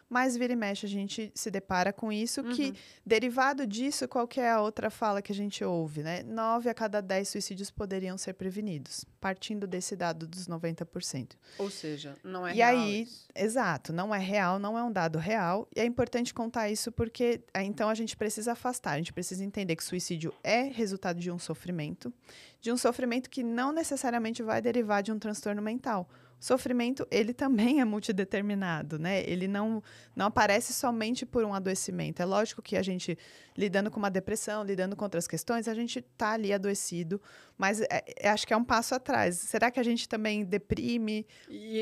Mas vira e mexe a gente se depara com isso, que derivado disso, qual que é a outra fala que a gente ouve, né? 9 a cada 10 suicídios poderiam ser prevenidos, partindo desse dado dos 90%. Ou seja, não é E real aí, isso. exato, não é real, não é um dado real, e é importante contar isso porque, então, a gente precisa afastar, a gente precisa entender que suicídio é resultado de um sofrimento que não necessariamente vai derivar de um transtorno mental. O sofrimento, ele também é multideterminado, né? Ele não aparece somente por um adoecimento. É lógico que a gente, lidando com uma depressão, lidando com outras questões, a gente está ali adoecido, mas acho que é um passo atrás. Será que a gente também deprime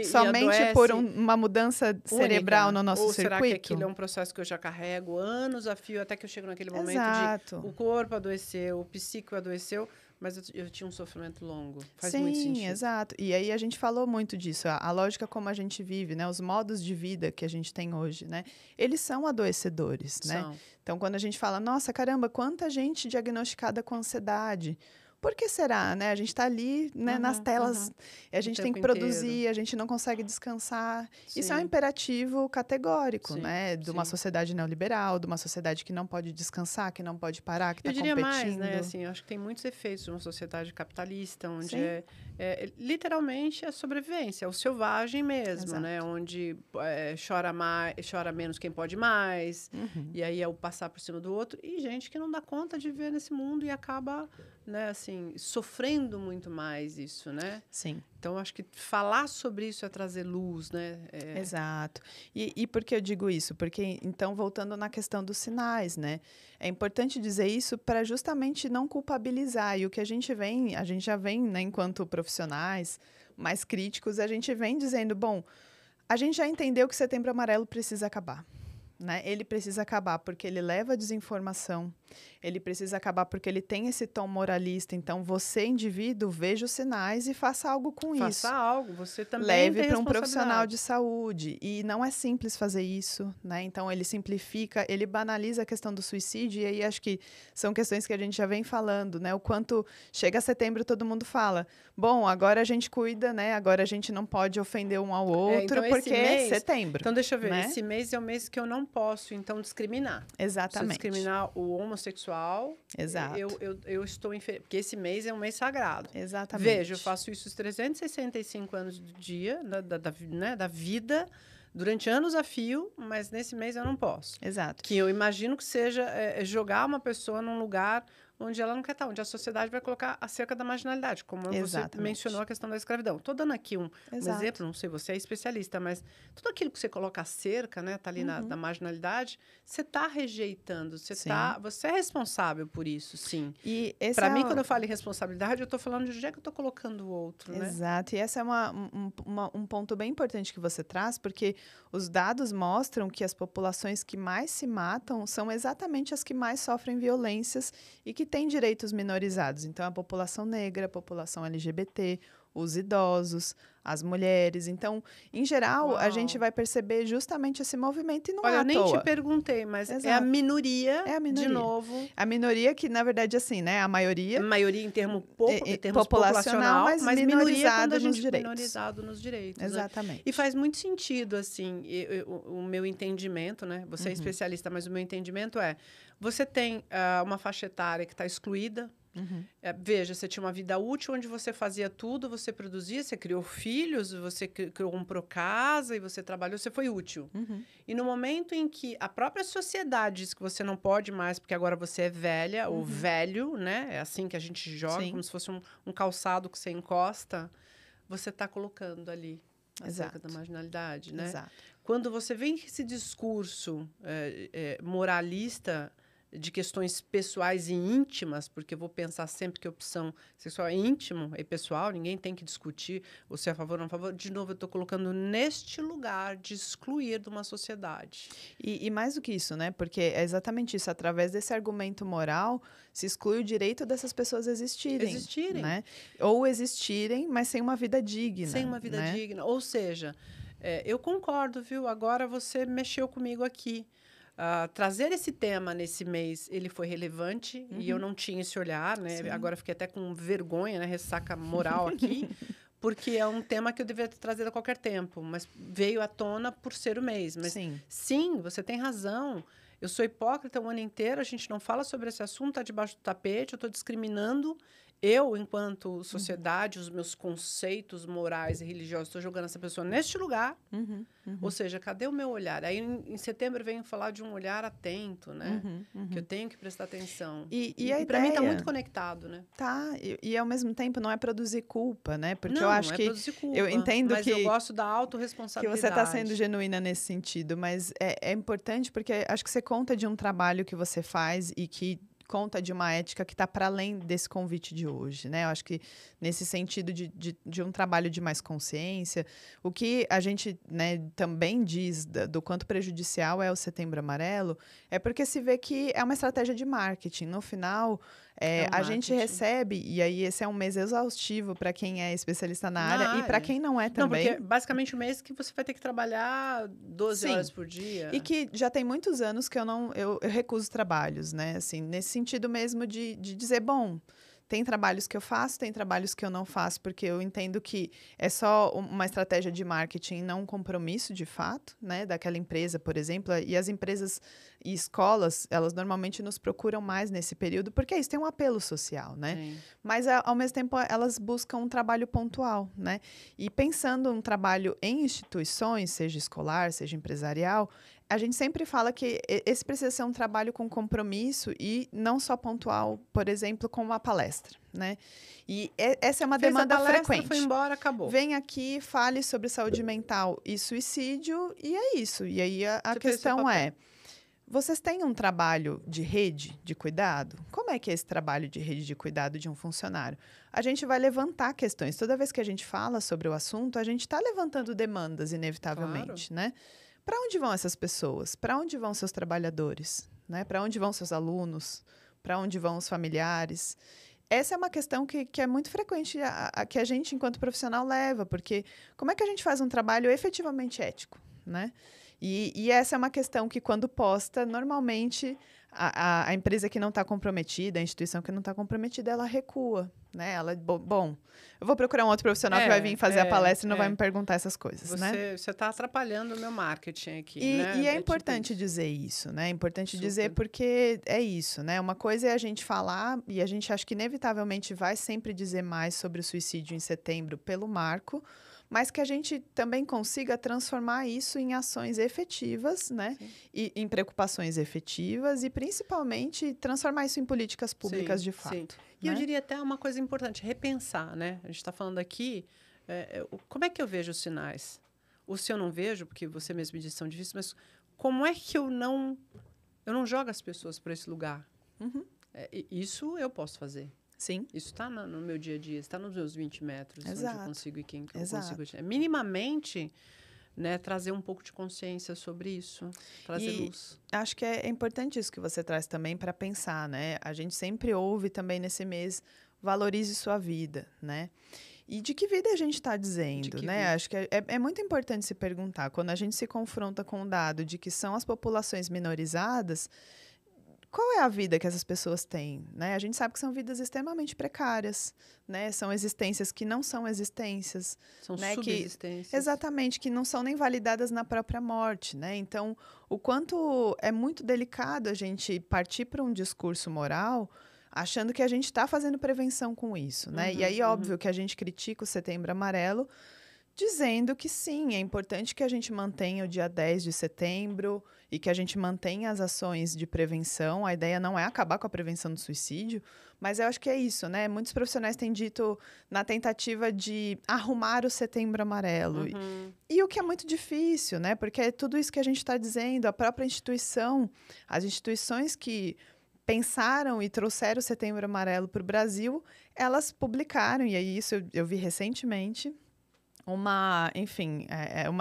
somente por uma mudança cerebral no nosso circuito? Ou será que aquilo é um processo que eu já carrego anos a fio, até que eu chego naquele momento de o corpo adoeceu, o psíquico adoeceu, mas eu tinha um sofrimento longo. Faz muito sentido. Sim, exato. E aí a gente falou muito disso. A lógica como a gente vive, né? Os modos de vida que a gente tem hoje, né? Eles são adoecedores, né? Então, quando a gente fala, nossa, caramba, quanta gente diagnosticada com ansiedade. Por que será, né? A gente está ali, né, nas telas, e a gente tem que produzir, inteiro. A gente não consegue descansar. Sim. Isso é um imperativo categórico, né? De uma sociedade neoliberal, de uma sociedade que não pode descansar, que não pode parar, que está competindo. Eu diria mais, né? Assim, eu acho que tem muitos efeitos de uma sociedade capitalista, onde literalmente a sobrevivência, é o selvagem mesmo, exato. Né? Onde chora menos quem pode mais, e aí é o passar por cima do outro, e gente que não dá conta de viver nesse mundo e acaba, né, assim, sofrendo muito mais isso, né? Sim. Então, acho que falar sobre isso é trazer luz, né? Exato. E por que eu digo isso? Porque, então, voltando na questão dos sinais, né? É importante dizer isso para justamente não culpabilizar. E o que a gente já vem, né, enquanto profissionais mais críticos, a gente vem dizendo, bom, a gente já entendeu que Setembro Amarelo precisa acabar. né? Ele precisa acabar porque ele leva desinformação, ele precisa acabar porque ele tem esse tom moralista. Então, você, indivíduo, veja os sinais e faça algo com isso. Faça algo, você também Leve tem para um profissional responsabilidade. de saúde. E não é simples fazer isso, né? Então, ele simplifica, ele banaliza a questão do suicídio. E aí, acho que são questões que a gente já vem falando, né? O quanto chega setembro, todo mundo fala, bom, agora a gente cuida, né? Agora a gente não pode ofender um ao outro, Então, esse porque é mês- setembro. Então, deixa eu ver. né? Esse mês é o mês que eu não posso, então, discriminar. Se eu Exatamente. discriminar o homossexual, Exato. eu estou... Porque esse mês é um mês sagrado. Exatamente. Veja, eu faço isso os 365 anos do dia, né, da vida, durante anos a fio, mas nesse mês eu não posso. Exato. Que eu imagino que seja jogar uma pessoa num lugar onde ela não quer estar, onde a sociedade vai colocar acerca da marginalidade, como Exatamente. você mencionou a questão da escravidão. Estou dando aqui um Exato. exemplo, não sei, você é especialista, mas tudo aquilo que você coloca acerca, né, tá ali na marginalidade, você está rejeitando, você é responsável por isso, sim. E esse Para mim, quando eu falo em responsabilidade, eu estou falando de onde é que eu estou colocando o outro, né? Exato, e esse é um ponto bem importante que você traz, porque os dados mostram que as populações que mais se matam são exatamente as que mais sofrem violências e que têm direitos minorizados. Então, a população negra, a população LGBT, os idosos, as mulheres. Então, em geral, a gente vai perceber justamente esse movimento e não é à eu nem toa. te perguntei, mas Exato. é a minoria, de novo. A minoria que, na verdade, assim, né? A maioria... Maioria em termos populacional, mas minorizado nos direitos. Minorizado nos direitos. Exatamente. Né? E faz muito sentido, assim, o meu entendimento, né? Você é especialista, mas o meu entendimento é... Você tem uma faixa etária que está excluída. Veja, você tinha uma vida útil onde você fazia tudo, você produzia, você criou filhos, você comprou casa e você trabalhou, você foi útil. E no momento em que a própria sociedade diz que você não pode mais, porque agora você é velha ou velho, né? É assim que a gente joga, como se fosse um calçado que você encosta, você está colocando ali acerca da marginalidade, né? Exato. Quando você vem com esse discurso moralista de questões pessoais e íntimas, porque eu vou pensar sempre que a opção sexual é íntimo e pessoal, ninguém tem que discutir ou se é a favor ou não a favor. De novo, eu estou colocando neste lugar de excluir de uma sociedade. E mais do que isso, né? Porque é exatamente isso. Através desse argumento moral, se exclui o direito dessas pessoas existirem. Né? Ou existirem, mas sem uma vida digna. Sem uma vida digna. Ou seja, eu concordo, viu? Agora você mexeu comigo aqui. Trazer esse tema nesse mês, ele foi relevante e eu não tinha esse olhar, né? Sim. Agora fiquei até com vergonha, né? Ressaca moral aqui, porque é um tema que eu deveria ter trazido a qualquer tempo, mas veio à tona por ser o mês. Mas sim, você tem razão. Eu sou hipócrita o ano inteiro, a gente não fala sobre esse assunto, está debaixo do tapete, eu estou discriminando. Eu, enquanto sociedade, os meus conceitos morais e religiosos, estou jogando essa pessoa neste lugar. Ou seja, cadê o meu olhar? Aí, em setembro, eu venho falar de um olhar atento, né? Que eu tenho que prestar atenção. E para mim, está muito conectado, né? Tá, e ao mesmo tempo não é produzir culpa, né? Porque não, eu acho não é que... produzir culpa, eu entendo mas eu gosto da autorresponsabilidade. Que você está sendo genuína nesse sentido, mas é importante porque acho que você conta de um trabalho que você faz e que conta de uma ética que está para além desse convite de hoje, né? Eu acho que nesse sentido de um trabalho de mais consciência, o que a gente, né, também diz do quanto prejudicial é o Setembro Amarelo, é porque se vê que é uma estratégia de marketing. No final, a gente recebe, e aí esse é um mês exaustivo para quem é especialista na área e para quem não é também. Não, porque basicamente um mês que você vai ter que trabalhar 12 horas por dia. E que já tem muitos anos que eu recuso trabalhos, né? Assim, nesse sentido mesmo de dizer, bom, tem trabalhos que eu faço, tem trabalhos que eu não faço, porque eu entendo que é só uma estratégia de marketing, não um compromisso de fato, né, daquela empresa, por exemplo. E as empresas e escolas, elas normalmente nos procuram mais nesse período, porque isso tem um apelo social, né? Sim. Mas, ao mesmo tempo, elas buscam um trabalho pontual, né? E pensando um trabalho em instituições, seja escolar, seja empresarial, a gente sempre fala que esse precisa ser um trabalho com compromisso e não só pontual, por exemplo, com uma palestra, né? E essa é uma demanda frequente. Foi embora, acabou. Vem aqui, fale sobre saúde mental e suicídio, e é isso. E aí a questão é, vocês têm um trabalho de rede de cuidado? Como é que é esse trabalho de rede de cuidado de um funcionário? A gente vai levantar questões. Toda vez que a gente fala sobre o assunto, a gente está levantando demandas, inevitavelmente, né? para onde vão essas pessoas? Para onde vão seus trabalhadores? Né? Para onde vão seus alunos? Para onde vão os familiares? Essa é uma questão que é muito frequente, que a gente, enquanto profissional, leva, porque como é que a gente faz um trabalho efetivamente ético, né? E essa é uma questão que, quando posta, normalmente a empresa que não está comprometida, a instituição que não está comprometida, ela recua, né? Ela, bom, eu vou procurar um outro profissional que vai vir fazer a palestra e não vai me perguntar essas coisas, né? Você está atrapalhando o meu marketing aqui, né? E é importante tipo dizer isso, né? É importante dizer porque é isso, né? Uma coisa é a gente falar, e a gente acha que inevitavelmente vai sempre dizer mais sobre o suicídio em setembro pelo marco, mas que a gente também consiga transformar isso em ações efetivas, né? E em preocupações efetivas e, principalmente, transformar isso em políticas públicas de fato. Sim. E eu diria até uma coisa importante, repensar, né? A gente está falando aqui, como é que eu vejo os sinais? Ou se eu não vejo, porque você mesmo disse que são difíceis, mas como é que eu não jogo as pessoas para esse lugar? Uhum. Isso eu posso fazer. Sim. Isso está no meu dia a dia, está nos meus 20 metros, Exato. onde eu consigo e quem eu consigo. Minimamente, né, trazer um pouco de consciência sobre isso, trazer luz. Acho que é importante isso que você traz também para pensar, né? A gente sempre ouve também nesse mês, valorize sua vida, né? E de que vida a gente está dizendo, né? Vida? Acho que é muito importante se perguntar, quando a gente se confronta com o dado de que são as populações minorizadas, qual é a vida que essas pessoas têm, né? A gente sabe que são vidas extremamente precárias, né? São existências que não são existências. São né? subexistências. Exatamente, que não são nem validadas na própria morte, né? Então, o quanto é muito delicado a gente partir para um discurso moral achando que a gente está fazendo prevenção com isso, né? E aí, óbvio que a gente critica o Setembro Amarelo, dizendo que sim, é importante que a gente mantenha o dia 10 de setembro e que a gente mantenha as ações de prevenção. A ideia não é acabar com a prevenção do suicídio, mas eu acho que é isso, né? Muitos profissionais têm dito na tentativa de arrumar o Setembro Amarelo. E o que é muito difícil, né? Porque é tudo isso que a gente está dizendo, a própria instituição, as instituições que pensaram e trouxeram o Setembro Amarelo para o Brasil, elas publicaram, e aí isso eu vi recentemente, uma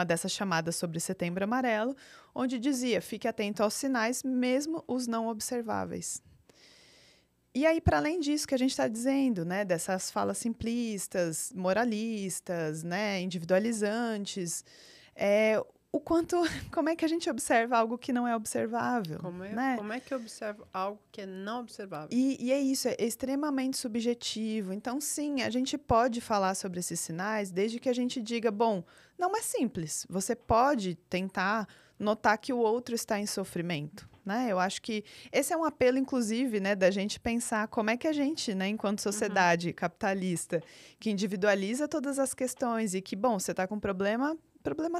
dessas chamadas sobre Setembro Amarelo, onde dizia, fique atento aos sinais, mesmo os não observáveis. E aí, para além disso que a gente está dizendo, né, dessas falas simplistas, moralistas, né, individualizantes, como é que a gente observa algo que não é observável? Como é que eu observo algo que é não observável? E é isso, é extremamente subjetivo. Então, sim, a gente pode falar sobre esses sinais desde que a gente diga, bom, não é simples. Você pode tentar notar que o outro está em sofrimento, né? Eu acho que esse é um apelo, inclusive, né, da gente pensar como é que a gente, né, enquanto sociedade capitalista, que individualiza todas as questões e que, bom, você está com um problema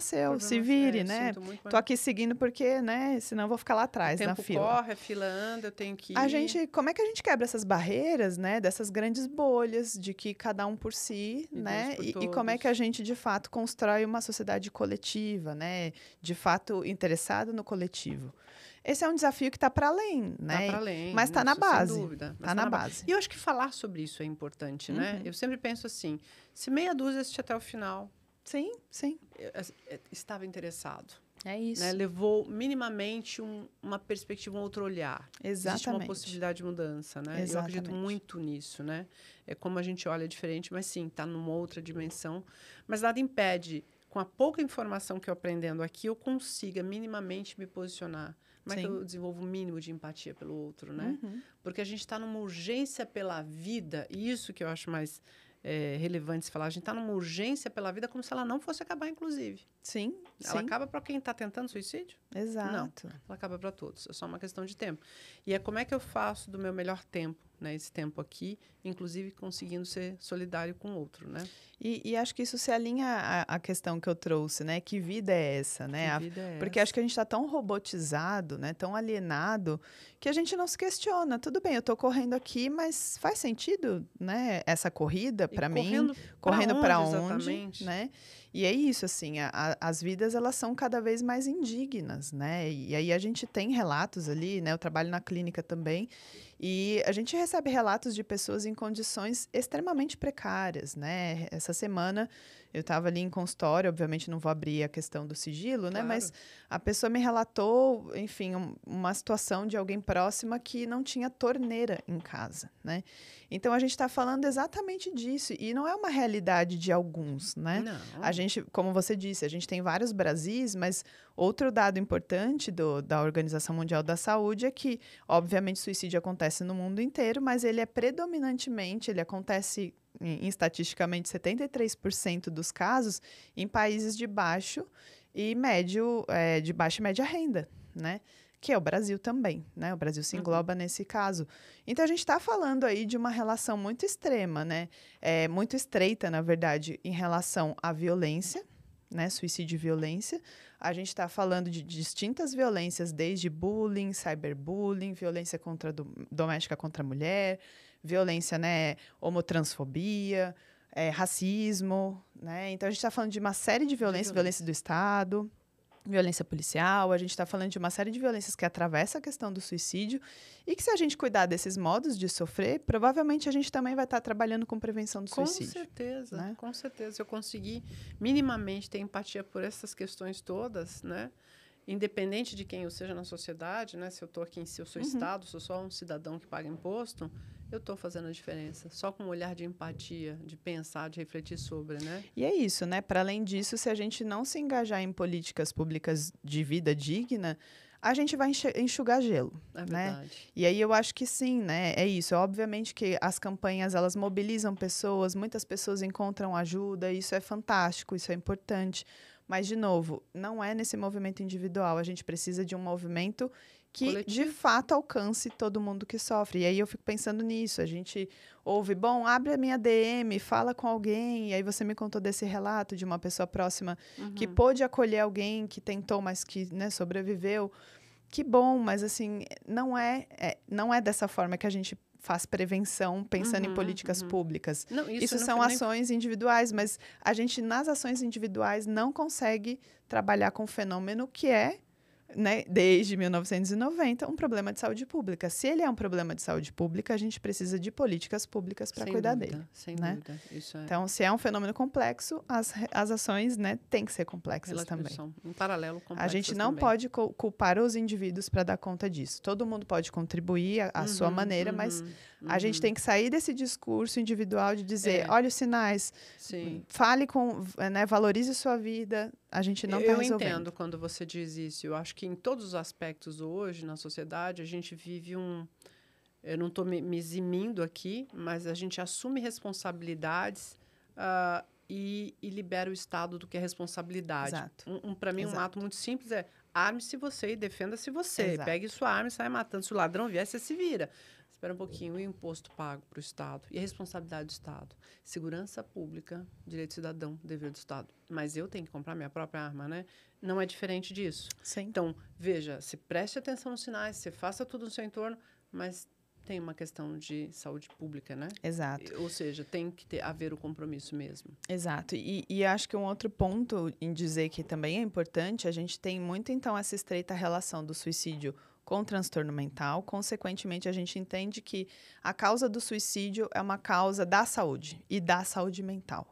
seu, se vire, né? Tô aqui seguindo porque, né, senão eu vou ficar lá atrás na fila. O tempo corre, a fila anda, eu tenho que ir. Como é que a gente quebra essas barreiras, né, dessas grandes bolhas de que cada um por si, né? E como é que a gente, de fato, constrói uma sociedade coletiva, né? De fato, interessada no coletivo. Esse é um desafio que está para além, né? Está para além. Mas está na base. Sem dúvida. Está na base. E eu acho que falar sobre isso é importante, né? Eu sempre penso assim, se meia dúzia assistir até o final... Sim, sim. Estava interessado. É isso. Né? Levou minimamente uma perspectiva, um outro olhar. Exatamente. Existe uma possibilidade de mudança, né? Exatamente. Eu acredito muito nisso, né? É como a gente olha diferente, mas sim, está numa outra dimensão. Mas nada impede, com a pouca informação que eu aprendendo aqui, eu consiga minimamente me posicionar. Como é que eu desenvolvo o mínimo de empatia pelo outro, né? Porque a gente está numa urgência pela vida, e isso que eu acho mais... relevante se falar, a gente está numa urgência pela vida como se ela não fosse acabar, inclusive. Sim, Ela acaba para quem está tentando suicídio? Exato. Não, ela acaba para todos, é só uma questão de tempo. E é como é que eu faço do meu melhor tempo, né, esse tempo aqui, inclusive conseguindo ser solidário com o outro, né? E acho que isso se alinha à questão que eu trouxe, né? Que vida é essa, né? Que vida é porque essa? Acho que a gente está tão robotizado, né? Tão alienado, que a gente não se questiona. Tudo bem, eu estou correndo aqui, mas faz sentido, né? Essa corrida para mim? Correndo para onde? Exatamente. Né? E é isso, assim, as vidas, elas são cada vez mais indignas, né? E aí a gente tem relatos ali, né? Eu trabalho na clínica também, E a gente recebe relatos de pessoas em condições extremamente precárias, né? Essa semana eu estava ali em consultório, obviamente não vou abrir a questão do sigilo, né? Claro. Mas a pessoa me relatou, enfim, uma situação de alguém próxima que não tinha torneira em casa, né? Então a gente está falando exatamente disso e não é uma realidade de alguns, né? Não. A gente, como você disse, a gente tem vários Brasis, mas outro dado importante da Organização Mundial da Saúde é que, obviamente, suicídio acontece no mundo inteiro, mas ele é predominantemente, ele acontece estatisticamente 73% dos casos em países de baixo e médio, de baixa e média renda, né? Que é o Brasil também, né? O Brasil se engloba nesse caso. Então, a gente está falando aí de uma relação muito extrema, né? Muito estreita, na verdade, em relação à violência, né? Suicídio e violência. A gente está falando de distintas violências, desde bullying, cyberbullying, violência doméstica contra a mulher, violência, né, homotransfobia, racismo, né? Então, a gente está falando de uma série de violências, violência do Estado, violência policial, a gente está falando de uma série de violências que atravessa a questão do suicídio e que, se a gente cuidar desses modos de sofrer, provavelmente a gente também vai estar trabalhando com prevenção do suicídio. Com certeza, né? Com certeza. Eu consegui minimamente ter empatia por essas questões todas, né? Independente de quem eu seja na sociedade, né? Se eu estou aqui, se eu sou Estado, sou só um cidadão que paga imposto, eu estou fazendo a diferença. Só com um olhar de empatia, de pensar, de refletir sobre, né? E é isso, né? Para além disso, se a gente não se engajar em políticas públicas de vida digna, a gente vai enxugar gelo, É né? verdade. E aí eu acho que sim, né? É isso. Obviamente que as campanhas, elas mobilizam pessoas, muitas pessoas encontram ajuda, isso é fantástico, isso é importante. Mas, de novo, não é nesse movimento individual. A gente precisa de um movimento que, coletivo, de fato, alcance todo mundo que sofre. E aí eu fico pensando nisso. A gente ouve, bom, abre a minha DM, fala com alguém. E aí você me contou desse relato de uma pessoa próxima que pôde acolher alguém que tentou, mas que, né, sobreviveu. Que bom, mas assim, não é dessa forma que a gente faz prevenção pensando em políticas públicas. Não, isso são ações individuais, mas a gente, nas ações individuais, não consegue trabalhar com um fenômeno que é, né, desde 1990, um problema de saúde pública. Se ele é um problema de saúde pública, a gente precisa de políticas públicas para cuidar dele. Sem né? dúvida. Isso é. Então, se é um fenômeno complexo, as ações, né, têm que ser complexas também. Em paralelo, complexas A gente não também. pode culpar os indivíduos para dar conta disso. Todo mundo pode contribuir à sua maneira, mas a gente tem que sair desse discurso individual de dizer, olha os sinais, fale né, valorize sua vida. A gente não está resolvendo. Eu entendo quando você diz isso. Eu acho que em todos os aspectos hoje, na sociedade, a gente vive eu não estou me eximindo aqui, mas a gente assume responsabilidades e libera o Estado do que é responsabilidade. Exato. Para mim, um ato muito simples é arme-se você e defenda-se você. Exato. Pegue sua arma e saia matando. Se o ladrão vier, você se vira. Espera um pouquinho, e o imposto pago para o Estado? E a responsabilidade do Estado? Segurança pública, direito cidadão, dever do Estado. Mas eu tenho que comprar minha própria arma, né? Não é diferente disso. Sim. Então, veja, se preste atenção nos sinais, você faça tudo no seu entorno, mas tem uma questão de saúde pública, né? Exato. Ou seja, tem que haver o compromisso mesmo. Exato. E acho que um outro ponto em dizer que também é importante, a gente tem muito, então, essa estreita relação do suicídio com transtorno mental. Consequentemente, a gente entende que a causa do suicídio é uma causa da saúde e da saúde mental.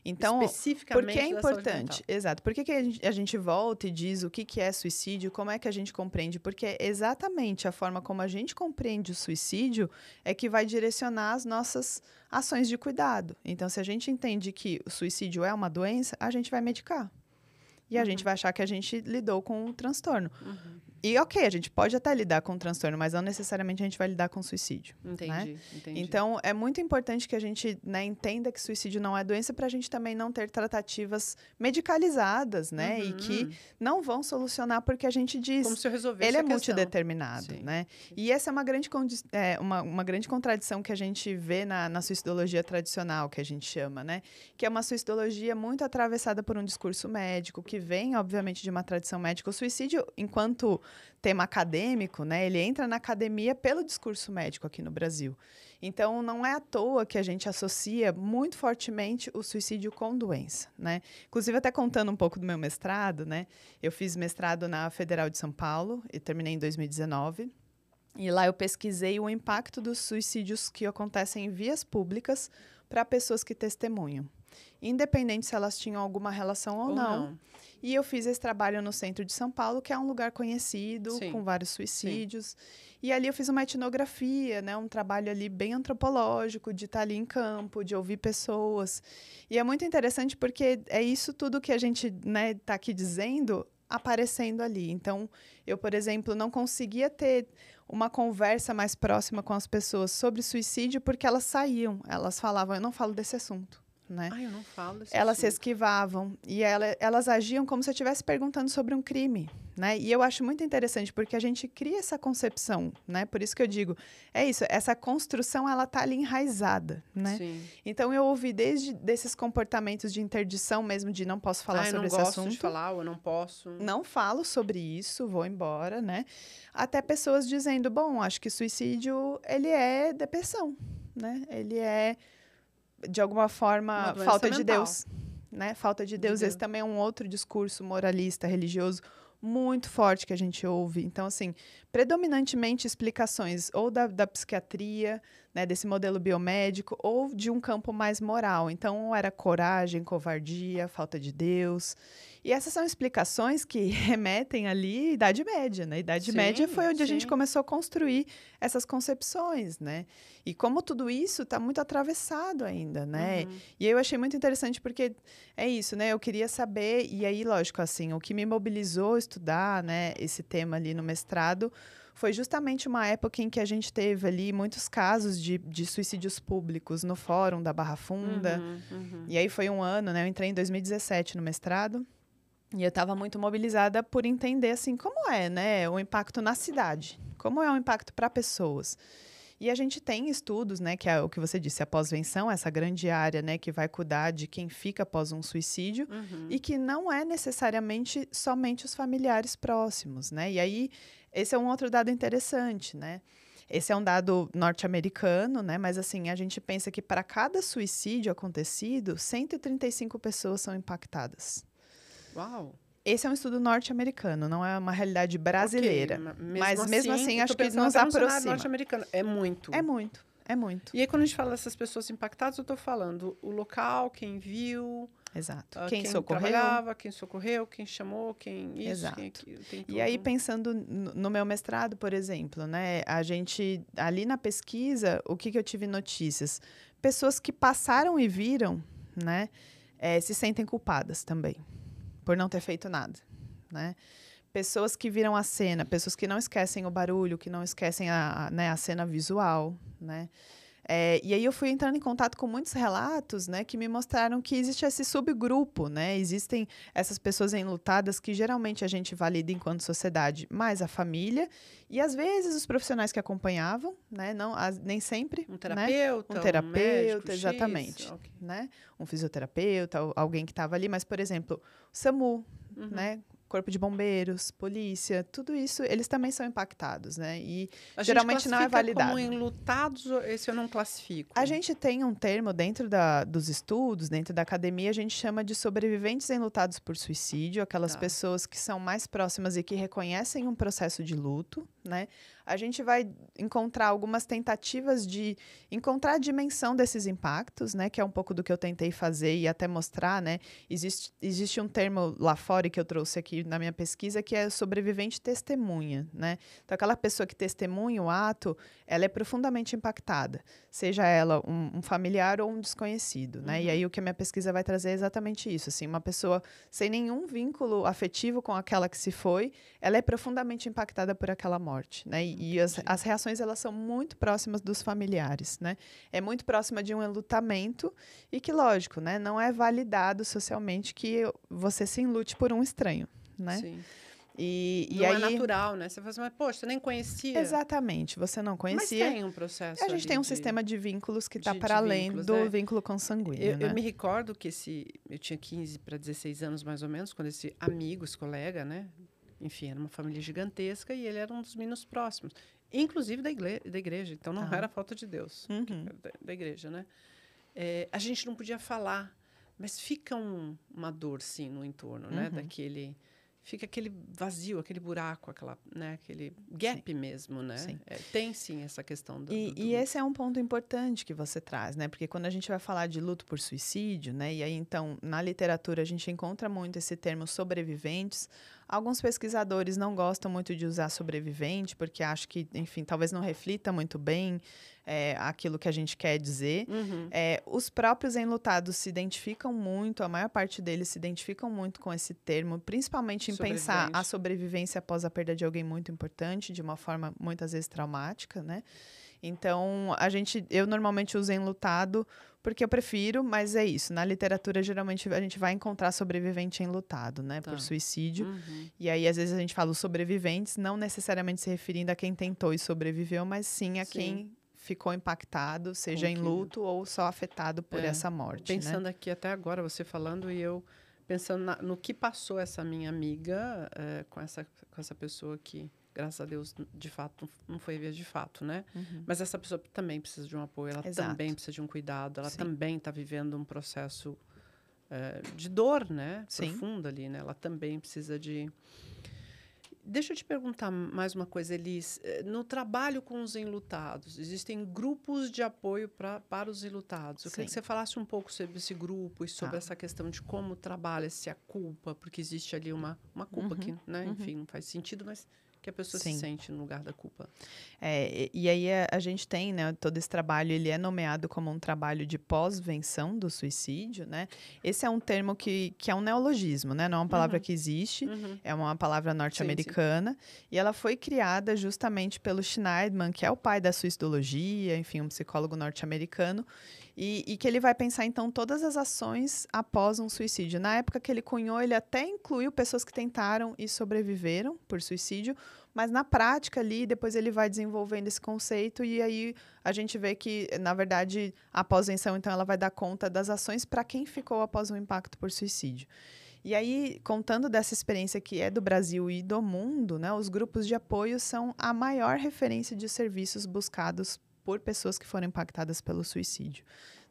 Então, especificamente por que é importante? Exato. Por que a gente volta e diz o que é suicídio? Como é que a gente compreende? Porque é exatamente a forma como a gente compreende o suicídio é que vai direcionar as nossas ações de cuidado. Então, se a gente entende que o suicídio é uma doença, a gente vai medicar. E a gente vai achar que a gente lidou com o transtorno. E, ok, a gente pode até lidar com o transtorno, mas não necessariamente a gente vai lidar com o suicídio. Entendi, né? Entendi. Então, é muito importante que a gente, né, entenda que suicídio não é doença para a gente também não ter tratativas medicalizadas, né? E que não vão solucionar porque a gente diz... Como se eu resolvesse ele é a questão. Multideterminado, né? E essa é uma grande contradição que a gente vê na suicidologia tradicional, que a gente chama, né? Que é uma suicidologia muito atravessada por um discurso médico, que vem, obviamente, de uma tradição médica. O suicídio, enquanto tema acadêmico, né, ele entra na academia pelo discurso médico aqui no Brasil. Então, não é à toa que a gente associa muito fortemente o suicídio com doença, né? Inclusive, até contando um pouco do meu mestrado, né? Eu fiz mestrado na Federal de São Paulo e terminei em 2019. E lá eu pesquisei o impacto dos suicídios que acontecem em vias públicas para pessoas que testemunham, independente se elas tinham alguma relação ou não. E eu fiz esse trabalho no centro de São Paulo, que é um lugar conhecido, Sim. com vários suicídios. Sim. E ali eu fiz uma etnografia, né, um trabalho ali bem antropológico, de estar ali em campo, de ouvir pessoas. E é muito interessante porque é isso tudo que a gente, né, está aqui dizendo aparecendo ali. Então, eu, por exemplo, não conseguia ter uma conversa mais próxima com as pessoas sobre suicídio porque elas saíam, elas falavam, eu não falo desse assunto. Né? Eu não falo desse Elas assunto. se esquivavam e elas agiam como se eu estivesse perguntando sobre um crime, né? E eu acho muito interessante porque a gente cria essa concepção, né? Por isso que eu digo, é isso, essa construção ela tá ali enraizada, né? Sim. Então eu ouvi desde desses comportamentos de interdição mesmo, de não posso falar sobre esse assunto. Eu não gosto de falar, ou eu não posso. Não falo sobre isso, vou embora, né? Até pessoas dizendo, bom, acho que suicídio ele é depressão, né? Ele é de alguma forma, falta de Deus, né? Falta de Deus. Esse também é um outro discurso moralista, religioso, muito forte que a gente ouve. Então, assim, predominantemente explicações ou da psiquiatria, né, desse modelo biomédico, ou de um campo mais moral. Então, era coragem, covardia, falta de Deus. E essas são explicações que remetem ali à Idade Média, né? Idade Média foi onde a gente começou a construir essas concepções, né? E como tudo isso está muito atravessado ainda, né? E aí eu achei muito interessante porque é isso, né? Eu queria saber, e aí, lógico, assim, o que me mobilizou a estudar, né, esse tema ali no mestrado foi justamente uma época em que a gente teve ali muitos casos de suicídios públicos no Fórum da Barra Funda. E aí foi um ano, né? Eu entrei em 2017 no mestrado. E eu estava muito mobilizada por entender, assim, como é, né, o impacto na cidade. Como é o impacto para pessoas. E a gente tem estudos, né, que é o que você disse, a pós-venção, essa grande área, né, que vai cuidar de quem fica após um suicídio e que não é necessariamente somente os familiares próximos, né? E aí, esse é um outro dado interessante, né? Esse é um dado norte-americano, né? Mas, assim, a gente pensa que para cada suicídio acontecido, 135 pessoas são impactadas. Uau! Esse é um estudo norte-americano, não é uma realidade brasileira. Okay, mas mesmo assim acho que nos aproxima. Norte-americano. É muito. É muito, é muito. E aí, quando a gente fala dessas pessoas impactadas, eu estou falando o local, quem viu... Exato. Quem trabalhava, quem socorreu, quem chamou, quem isso, Exato. Quem aquilo, tem tudo. E aí, pensando no meu mestrado, por exemplo, né? A gente, ali na pesquisa, o que eu tive notícias? Pessoas que passaram e viram, né? Se sentem culpadas também. Por não ter feito nada, né? Pessoas que viram a cena, pessoas que não esquecem o barulho, que não esquecem a cena visual, né? E aí eu fui entrando em contato com muitos relatos, né, que me mostraram que existe esse subgrupo, né? Existem essas pessoas enlutadas que geralmente a gente valida enquanto sociedade, mais a família e às vezes os profissionais que acompanhavam, né? Não, nem sempre. Um terapeuta, né? Um terapeuta, médico, exatamente. Okay. Né? Um fisioterapeuta, alguém que estava ali, mas, por exemplo, o SAMU, né? Corpo de bombeiros, polícia, tudo isso, eles também são impactados, né? E geralmente não é validado. Como enlutados, esse eu não classifico. A gente tem um termo dentro dos estudos, dentro da academia, a gente chama de sobreviventes enlutados por suicídio, aquelas pessoas que são mais próximas e que reconhecem um processo de luto, né? A gente vai encontrar algumas tentativas de encontrar a dimensão desses impactos, né? Que é um pouco do que eu tentei fazer e até mostrar, né? Existe um termo lá fora que eu trouxe aqui na minha pesquisa que é sobrevivente testemunha, né? Então, aquela pessoa que testemunha o ato, ela é profundamente impactada, seja ela um familiar ou um desconhecido, né? E aí o que a minha pesquisa vai trazer é exatamente isso, assim, uma pessoa sem nenhum vínculo afetivo com aquela que se foi, ela é profundamente impactada por aquela morte, né? E as reações, elas são muito próximas dos familiares, né? É muito próxima de um enlutamento e que, lógico, né? Não é validado socialmente que você se enlute por um estranho, né? Sim. E não aí, é natural, né? Você fala assim, mas, poxa, você nem conhecia. Exatamente, você não conhecia. Mas tem um processo. A gente tem um sistema de vínculos que está para além do vínculo consanguíneo, né? Eu me recordo que eu tinha 15 para 16 anos, mais ou menos, quando esse amigo, esse colega, né? Enfim, era uma família gigantesca e ele era um dos meninos próximos. Inclusive da igreja. Então, não era falta de Deus. Da igreja, né? A gente não podia falar, mas fica uma dor, sim, no entorno, né? Daquele fica aquele vazio, aquele buraco, aquele gap mesmo, né? Sim. Tem sim essa questão do E esse é um ponto importante que você traz, né? Porque quando a gente vai falar de luto por suicídio, né? E aí, então, na literatura a gente encontra muito esse termo sobreviventes. Alguns pesquisadores não gostam muito de usar sobrevivente, porque acham que, enfim, talvez não reflita muito bem aquilo que a gente quer dizer. Uhum. Os próprios enlutados se identificam muito, a maior parte deles se identificam muito com esse termo, principalmente em pensar a sobrevivência após a perda de alguém muito importante, de uma forma muitas vezes traumática, né? Então, eu normalmente uso enlutado porque eu prefiro, mas é isso. Na literatura, geralmente, a gente vai encontrar sobrevivente enlutado, né? Por suicídio. Uhum. E aí, às vezes, a gente fala os sobreviventes, não necessariamente se referindo a quem tentou e sobreviveu, mas sim a quem ficou impactado, seja em luto ou só afetado por essa morte. Pensando aqui até agora, você falando e eu pensando no que passou essa minha amiga com essa pessoa que, graças a Deus, de fato, não foi via de fato, né? Uhum. Mas essa pessoa também precisa de um apoio, ela também precisa de um cuidado, ela também está vivendo um processo de dor, né? Profunda ali, né? Ela também precisa de... Deixa eu te perguntar mais uma coisa, Elis. No trabalho com os enlutados, existem grupos de apoio para os enlutados. Eu queria que você falasse um pouco sobre esse grupo e sobre essa questão de como trabalha-se a culpa, porque existe ali uma culpa que, né, enfim, não faz sentido, mas que a pessoa se sente no lugar da culpa. E aí a gente tem, né, todo esse trabalho, ele é nomeado como um trabalho de pós-venção do suicídio, né? Esse é um termo que é um neologismo, né? Não é uma palavra que existe, é uma palavra norte-americana, e ela foi criada justamente pelo Schneidman, que é o pai da suicidologia, enfim, um psicólogo norte-americano, e que ele vai pensar, então, todas as ações após um suicídio. Na época que ele cunhou, ele até incluiu pessoas que tentaram e sobreviveram por suicídio, mas na prática ali, depois ele vai desenvolvendo esse conceito e aí a gente vê que, na verdade, a pós-venção, então, ela vai dar conta das ações para quem ficou após um impacto por suicídio. E aí, contando dessa experiência que é do Brasil e do mundo, né, os grupos de apoio são a maior referência de serviços buscados por pessoas que foram impactadas pelo suicídio.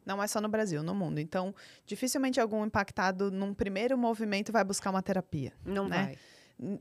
Não é só no Brasil, no mundo. Então, dificilmente algum impactado num primeiro movimento vai buscar uma terapia. Não vai.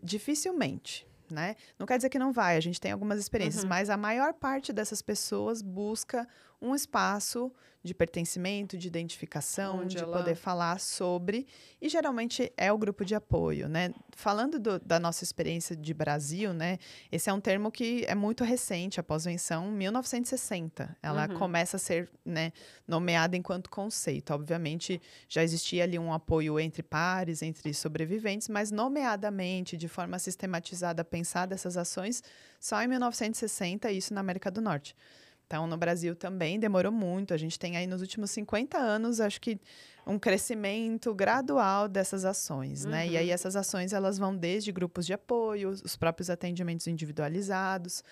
Dificilmente. Né? Não quer dizer que não vai, a gente tem algumas experiências, mas a maior parte dessas pessoas busca um espaço de pertencimento, de identificação, onde poder falar sobre, e geralmente é o grupo de apoio, né? Falando da nossa experiência de Brasil, né? Esse é um termo que é muito recente, a pós-venção, 1960. Ela começa a ser, né, nomeada enquanto conceito. Obviamente, já existia ali um apoio entre pares, entre sobreviventes, mas nomeadamente, de forma sistematizada, pensar dessas ações, só em 1960, isso na América do Norte. Então, no Brasil também demorou muito. A gente tem aí nos últimos 50 anos, acho que um crescimento gradual dessas ações, né? E aí essas ações, elas vão desde grupos de apoio, os próprios atendimentos individualizados.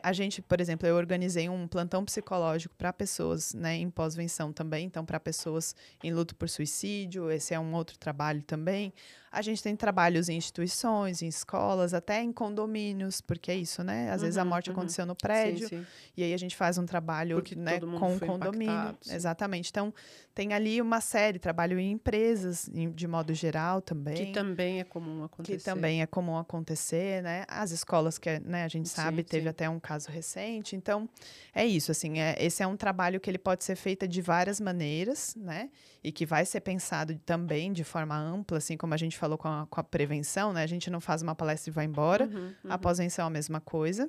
A gente, por exemplo, eu organizei um plantão psicológico para pessoas, né, em pós-venção também, então para pessoas em luto por suicídio, esse é um outro trabalho também. A gente tem trabalhos em instituições, em escolas, até em condomínios, porque é isso, né? Às vezes a morte aconteceu no prédio, e aí a gente faz um trabalho, né, com o condomínio. Impactado, exatamente. Então, tem ali uma série, trabalho em empresas, de modo geral também. Que também é comum acontecer. Que também é comum acontecer, né? As escolas que, né, a gente sabe, teve até um caso recente. Então, é isso, assim, esse é um trabalho que ele pode ser feito de várias maneiras, né? E que vai ser pensado também de forma ampla, assim como a gente falou com a prevenção, né? A gente não faz uma palestra e vai embora. A pós-venção é a mesma coisa.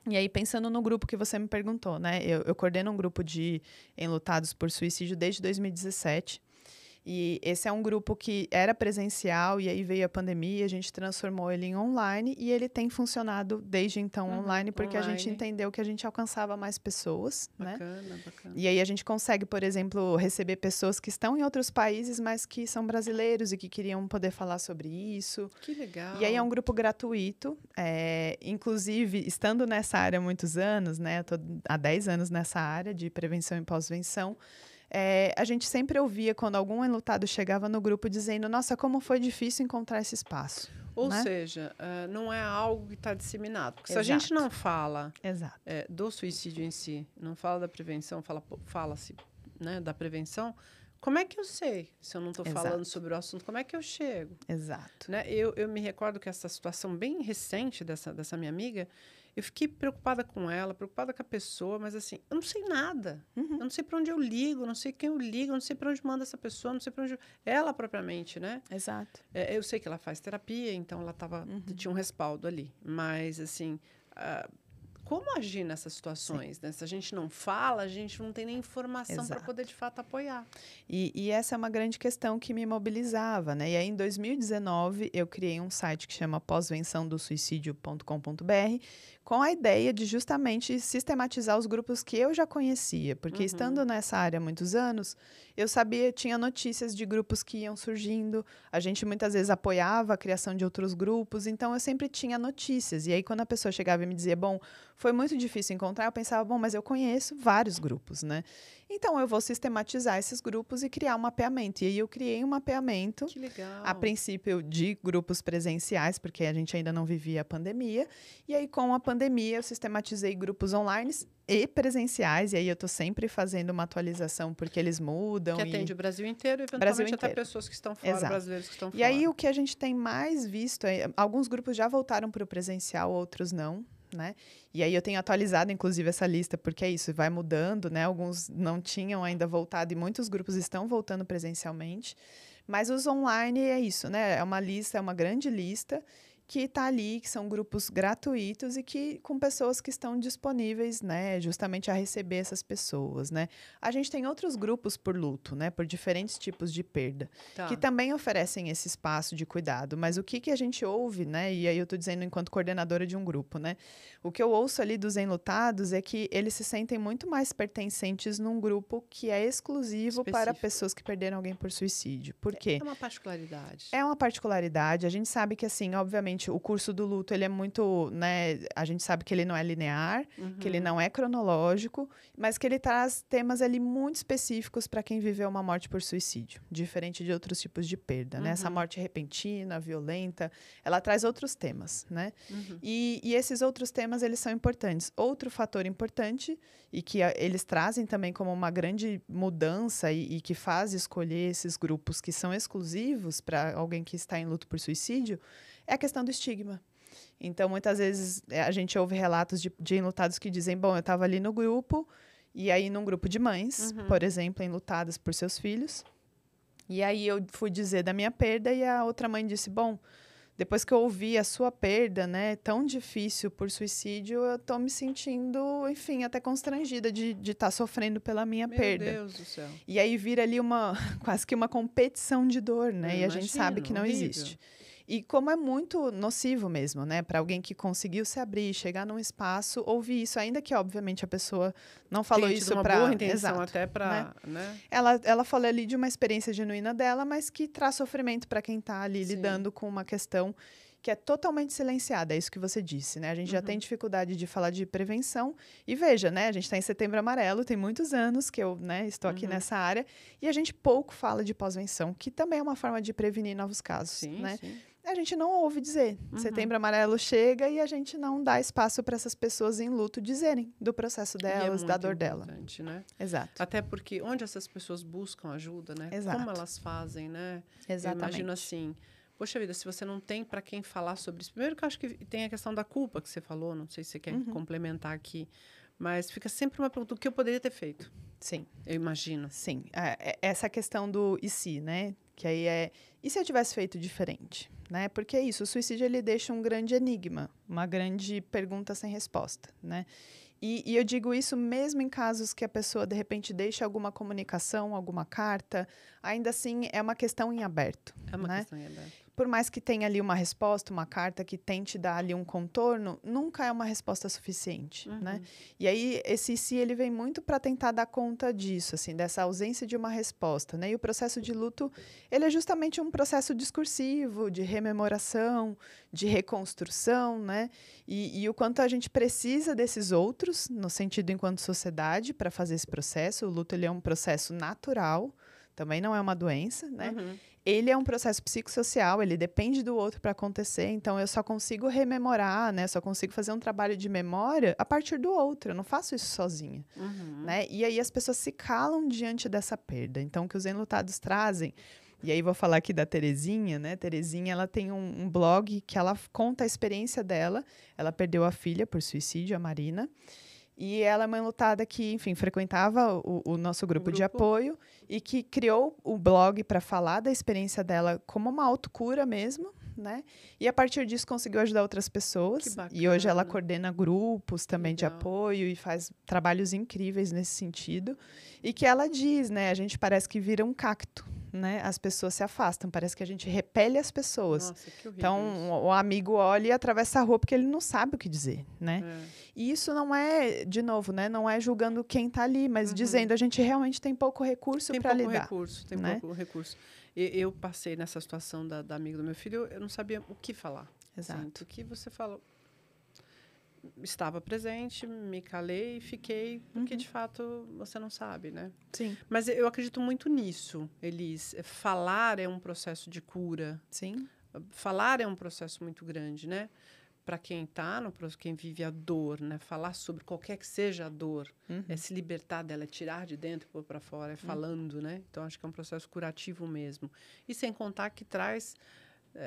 E aí, pensando no grupo que você me perguntou, né? Eu coordeno um grupo de enlutados por suicídio desde 2017. E esse é um grupo que era presencial e aí veio a pandemia, a gente transformou ele em online e ele tem funcionado desde então online, porque a gente entendeu que a gente alcançava mais pessoas, bacana, né? Bacana. E aí a gente consegue, por exemplo, receber pessoas que estão em outros países, mas que são brasileiros e que queriam poder falar sobre isso. Que legal. E aí é um grupo gratuito, inclusive, estando nessa área há muitos anos, né? Eu tô há 10 anos nessa área de prevenção e pós-venção. A gente sempre ouvia quando algum enlutado chegava no grupo dizendo, nossa, como foi difícil encontrar esse espaço. Ou né? seja, não é algo que está disseminado. Porque se Exato. a gente não fala Exato. Do suicídio em si, não fala da prevenção, fala-se, né, da prevenção, como é que eu sei se eu não estou Exato. falando sobre o assunto? Como é que eu chego? Exato. Né? Eu me recordo que essa situação bem recente dessa minha amiga, eu fiquei preocupada com ela, preocupada com a pessoa, mas assim, eu não sei nada. Uhum. Eu não sei para onde eu ligo, não sei quem eu ligo, não sei para onde manda essa pessoa, não sei para onde... Ela propriamente, né? Exato. Eu sei que ela faz terapia, então ela tinha um respaldo ali. Mas, assim, como agir nessas situações? Né? Se a gente não fala, a gente não tem nem informação para Exato. poder, de fato, apoiar. E essa é uma grande questão que me mobilizava, né? E aí, em 2019, eu criei um site que chama pós-venção-do-suicídio.com.br, com a ideia de justamente sistematizar os grupos que eu já conhecia. Porque estando nessa área há muitos anos, eu sabia, tinha notícias de grupos que iam surgindo, a gente muitas vezes apoiava a criação de outros grupos, então eu sempre tinha notícias. E aí, quando a pessoa chegava e me dizia, bom, foi muito difícil encontrar, eu pensava, bom, mas eu conheço vários grupos, né? Então, eu vou sistematizar esses grupos e criar um mapeamento. E aí, eu criei um mapeamento, Que legal. a princípio de grupos presenciais, porque a gente ainda não vivia a pandemia. E aí, com a pandemia, eu sistematizei grupos online e presenciais. E aí, eu estou sempre fazendo uma atualização, porque eles mudam. Que atende o Brasil inteiro e, eventualmente, Brasil até inteiro. pessoas que estão fora, Exato. brasileiros que estão fora. E aí, o que a gente tem mais visto, alguns grupos já voltaram para o presencial, outros não. Né? E aí eu tenho atualizado, inclusive, essa lista, porque é isso, vai mudando, né? Alguns não tinham ainda voltado e muitos grupos estão voltando presencialmente. Mas os online é isso, né? É uma lista, é uma grande lista que está ali, que são grupos gratuitos e que com pessoas que estão disponíveis, né, justamente a receber essas pessoas, né? A gente tem outros grupos por luto, né, por diferentes tipos de perda, que também oferecem esse espaço de cuidado. Mas o que a gente ouve, né? E aí eu estou dizendo enquanto coordenadora de um grupo, né? O que eu ouço ali dos enlutados é que eles se sentem muito mais pertencentes num grupo que é exclusivo para pessoas que perderam alguém por suicídio. Por quê? É uma particularidade. É uma particularidade. A gente sabe que, assim, obviamente, o curso do luto, ele é muito, né? A gente sabe que ele não é linear, que ele não é cronológico, mas que ele traz temas ali muito específicos para quem viveu uma morte por suicídio, diferente de outros tipos de perda, né? Essa morte repentina, violenta, ela traz outros temas, né? E esses outros temas, eles são importantes. Outro fator importante, e que eles trazem também como uma grande mudança e que faz escolher esses grupos que são exclusivos para alguém que está em luto por suicídio, é a questão do estigma. Então, muitas vezes, a gente ouve relatos de enlutados que dizem, bom, eu estava ali no grupo, e aí num grupo de mães, por exemplo, enlutadas por seus filhos, e aí eu fui dizer da minha perda, e a outra mãe disse, bom, depois que eu ouvi a sua perda, né, tão difícil por suicídio, eu tô me sentindo, enfim, até constrangida de estar sofrendo pela minha perda. Meu Deus do céu. E aí vira ali quase que uma competição de dor, né? E a gente sabe que não horrível. existe. E como é muito nocivo mesmo, né? Para alguém que conseguiu se abrir, chegar num espaço, ouvir isso, ainda que, obviamente, a pessoa não falou Tem tido isso uma para... boa intenção Exato, até para... Né? Ela falou ali de uma experiência genuína dela, mas que traz sofrimento para quem está ali Sim. lidando com uma questão que é totalmente silenciada, é isso que você disse, né? A gente já tem dificuldade de falar de prevenção. E veja, né? A gente está em Setembro Amarelo, tem muitos anos que eu, né, estou aqui nessa área, e a gente pouco fala de pós-venção, que também é uma forma de prevenir novos casos, Sim, né? sim. A gente não ouve dizer. Setembro Amarelo chega e a gente não dá espaço para essas pessoas em luto dizerem do processo delas, da dor dela. Né? Exato. Até porque onde essas pessoas buscam ajuda, né? Exato. Como elas fazem, né? Exatamente. Eu imagino assim, poxa vida, se você não tem para quem falar sobre isso... Primeiro que eu acho que tem a questão da culpa que você falou, não sei se você quer complementar aqui, mas fica sempre uma pergunta, o que eu poderia ter feito? Sim. Eu imagino. Sim. Essa questão do e se, né? Que aí e se eu tivesse feito diferente? Né? Porque é isso, o suicídio ele deixa um grande enigma, uma grande pergunta sem resposta, né? E eu digo isso mesmo em casos que a pessoa, de repente, deixa alguma comunicação, alguma carta, ainda assim é uma questão em aberto. É uma né? questão em aberto. Por mais que tenha ali uma resposta, uma carta que tente dar ali um contorno, nunca é uma resposta suficiente, né? E aí, esse se ele vem muito para tentar dar conta disso, assim, dessa ausência de uma resposta, né? E o processo de luto, ele é justamente um processo discursivo, de rememoração, de reconstrução, né? E o quanto a gente precisa desses outros, no sentido enquanto sociedade, para fazer esse processo. O luto, ele é um processo natural, também não é uma doença, né? Uhum. Ele é um processo psicossocial, ele depende do outro para acontecer, então eu só consigo rememorar, né? Só consigo fazer um trabalho de memória a partir do outro, eu não faço isso sozinha, Uhum. né? E aí as pessoas se calam diante dessa perda. Então, o que os enlutados trazem, e aí vou falar aqui da Terezinha, né? Terezinha, ela tem um blog que ela conta a experiência dela, ela perdeu a filha por suicídio, a Marina, e ela é uma enlutada que, enfim, frequentava o nosso grupo de apoio e que criou o blog para falar da experiência dela como uma autocura mesmo, né? E a partir disso conseguiu ajudar outras pessoas. Que bacana. E hoje ela coordena grupos também de Legal. apoio e faz trabalhos incríveis nesse sentido. E que ela diz, né? A gente parece que vira um cacto, né? As pessoas se afastam, parece que a gente repele as pessoas. Nossa, que horrível Então, isso. o amigo olha e atravessa a rua porque ele não sabe o que dizer, né? E isso não é, de novo, né? Não é julgando quem está ali, mas dizendo a gente realmente tem pouco recurso para lidar. Tem né? pouco recurso. Eu passei nessa situação da amiga do meu filho, eu não sabia o que falar. Exato. Assim, o que você falou. Estava presente, me calei e fiquei, porque de fato você não sabe, né? Sim. Mas eu acredito muito nisso, Elis. Falar é um processo de cura. Sim. Falar é um processo muito grande, né? Para quem está, quem vive a dor, né? Falar sobre qualquer que seja a dor, é se libertar dela, é tirar de dentro e pôr para fora, é falando, né? Então, acho que é um processo curativo mesmo. E sem contar que traz...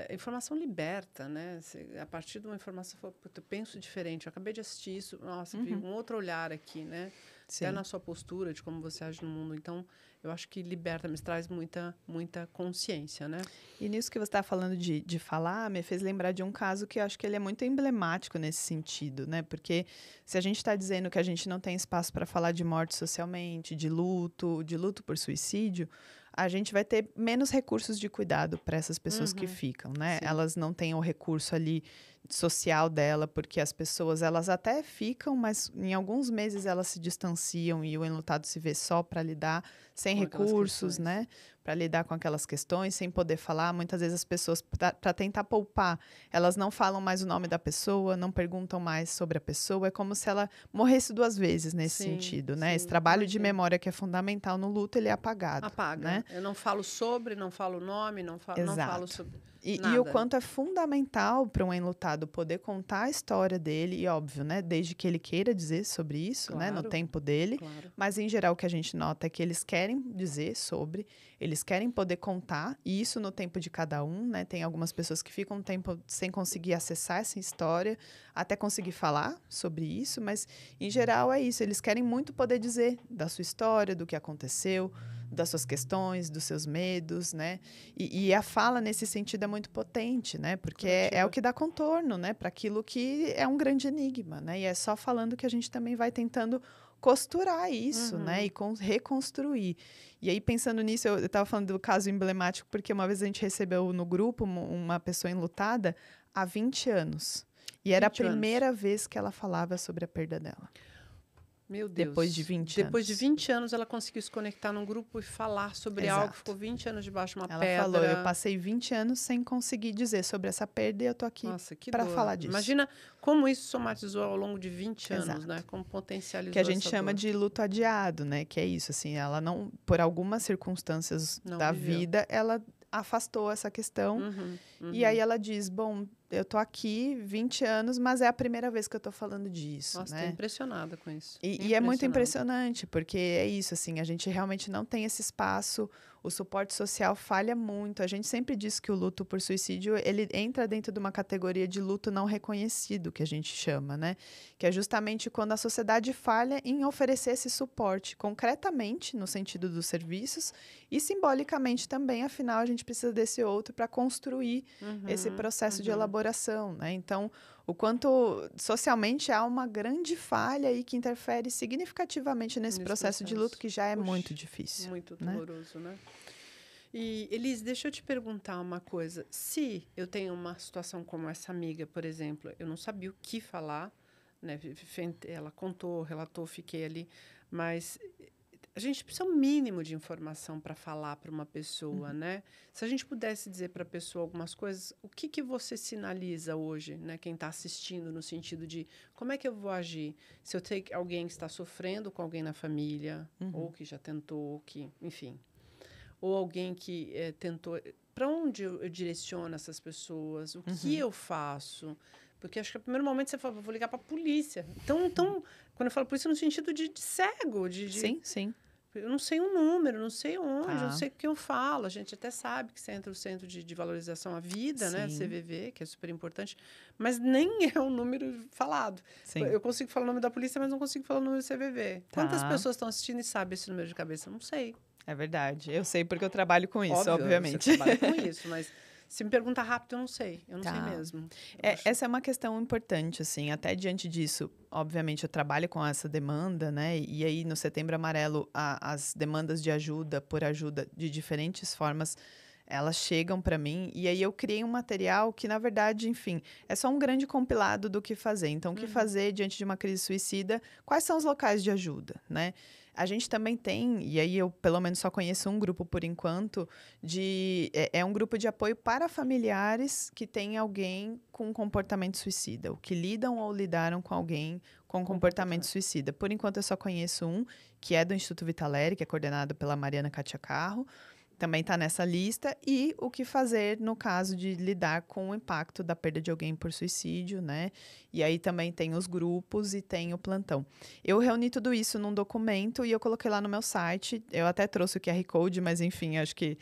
informação liberta, né? A partir de uma informação, eu penso diferente. Eu acabei de assistir isso, nossa, vi um outro olhar aqui, né? Sim. Até na sua postura, de como você age no mundo. Então, eu acho que liberta, me traz muita consciência, né? E nisso que você está falando de falar, me fez lembrar de um caso que eu acho que ele é muito emblemático nesse sentido, né? Porque se a gente está dizendo que a gente não tem espaço para falar de morte socialmente, de luto por suicídio, a gente vai ter menos recursos de cuidado para essas pessoas que ficam, né? Sim. Elas não têm o recurso ali social dela, porque as pessoas, elas até ficam, mas em alguns meses elas se distanciam e o enlutado se vê só para lidar sem Com recursos, né? Para lidar com aquelas questões, sem poder falar. Muitas vezes as pessoas, para tentar poupar, elas não falam mais o nome da pessoa, não perguntam mais sobre a pessoa. É como se ela morresse duas vezes nesse sentido, né? Esse trabalho de memória que é fundamental no luto, ele é apagado. Apaga. Né? Eu não falo sobre, não falo o nome, não falo sobre e o quanto é fundamental para um enlutado poder contar a história dele, e óbvio, né? Desde que ele queira dizer sobre isso, claro, né? No tempo dele. Claro. Mas, em geral, o que a gente nota é que eles querem dizer sobre, eles querem poder contar, e isso no tempo de cada um, né? Tem algumas pessoas que ficam um tempo sem conseguir acessar essa história, até conseguir falar sobre isso, mas, em geral, é isso. Eles querem muito poder dizer da sua história, do que aconteceu, das suas questões, dos seus medos, né? E a fala, nesse sentido, é muito potente, né? Porque é o que dá contorno, né? Para aquilo que é um grande enigma, né? E é só falando que a gente também vai tentando costurar isso, né? E reconstruir. E aí, pensando nisso, eu estava falando do caso emblemático, porque uma vez a gente recebeu no grupo uma pessoa enlutada há 20 anos. E era a primeira vez que ela falava sobre a perda dela. Meu Deus. Depois de 20 anos. Depois de 20 anos, ela conseguiu se conectar num grupo e falar sobre algo que ficou 20 anos debaixo de uma pedra. Ela falou, eu passei 20 anos sem conseguir dizer sobre essa perda e eu tô aqui para falar disso. Imagina como isso somatizou ao longo de 20 anos, né? Como potencializou que a gente chama de luto adiado, né? Que é isso, assim, ela não, por algumas circunstâncias da vida, ela afastou essa questão. E aí ela diz, bom, eu tô aqui 20 anos, mas é a primeira vez que eu tô falando disso, Nossa, né? tô impressionada com isso. E é muito impressionante, porque é isso, assim, a gente realmente não tem esse espaço, o suporte social falha muito. A gente sempre diz que o luto por suicídio, ele entra dentro de uma categoria de luto não reconhecido, que a gente chama, né? Que é justamente quando a sociedade falha em oferecer esse suporte concretamente, no sentido dos serviços, e simbolicamente também, afinal, a gente precisa desse outro para construir esse processo de elaboração, né? Então, o quanto socialmente há uma grande falha aí que interfere significativamente nesse processo de luto que já é muito difícil. Muito doloroso, né? E, Elis, deixa eu te perguntar uma coisa. Se eu tenho uma situação como essa amiga, por exemplo, eu não sabia o que falar, né? Ela contou, relatou, fiquei ali, mas a gente precisa um mínimo de informação para falar para uma pessoa, né? Se a gente pudesse dizer para a pessoa algumas coisas, o que você sinaliza hoje, né? Quem está assistindo, no sentido de como é que eu vou agir? Se eu tenho alguém que está sofrendo com alguém na família, ou que já tentou, enfim. ou alguém que tentou... Para onde eu direciono essas pessoas? O que eu faço? Porque acho que no primeiro momento você fala, vou ligar para a polícia. Então, quando eu falo polícia, no sentido de cego, Sim, sim. eu não sei um número, não sei onde, eu não Tá. sei o que eu falo. A gente até sabe que você entra no Centro de Valorização à Vida, né? Sim. CVV, que é super importante, mas nem é um número falado. Sim. Eu consigo falar o nome da polícia, mas não consigo falar o número do CVV. Tá. Quantas pessoas estão assistindo e sabem esse número de cabeça? Não sei. É verdade. Eu sei porque eu trabalho com isso, Óbvio, obviamente. você trabalha com isso, mas se me perguntar rápido, eu não sei. Eu não sei Tá. mesmo. Essa é uma questão importante, assim. Até diante disso, obviamente, eu trabalho com essa demanda, né? E aí, no Setembro Amarelo, as demandas de ajuda, por ajuda, de diferentes formas, elas chegam para mim. E aí, eu criei um material que, na verdade, enfim, é só um grande compilado do que fazer. Então, o que fazer diante de uma crise suicida? Quais são os locais de ajuda, né? A gente também tem, e aí eu pelo menos só conheço um grupo por enquanto, é um grupo de apoio para familiares que têm alguém com comportamento suicida, ou que lidam ou lidaram com alguém com comportamento suicida. Por enquanto eu só conheço um, que é do Instituto Vitaleri, que é coordenado pela Mariana Katia Carro. Também está nessa lista, e o que fazer no caso de lidar com o impacto da perda de alguém por suicídio, né? E aí também tem os grupos e tem o plantão. Eu reuni tudo isso num documento e eu coloquei lá no meu site. Eu até trouxe o QR Code, mas enfim, acho que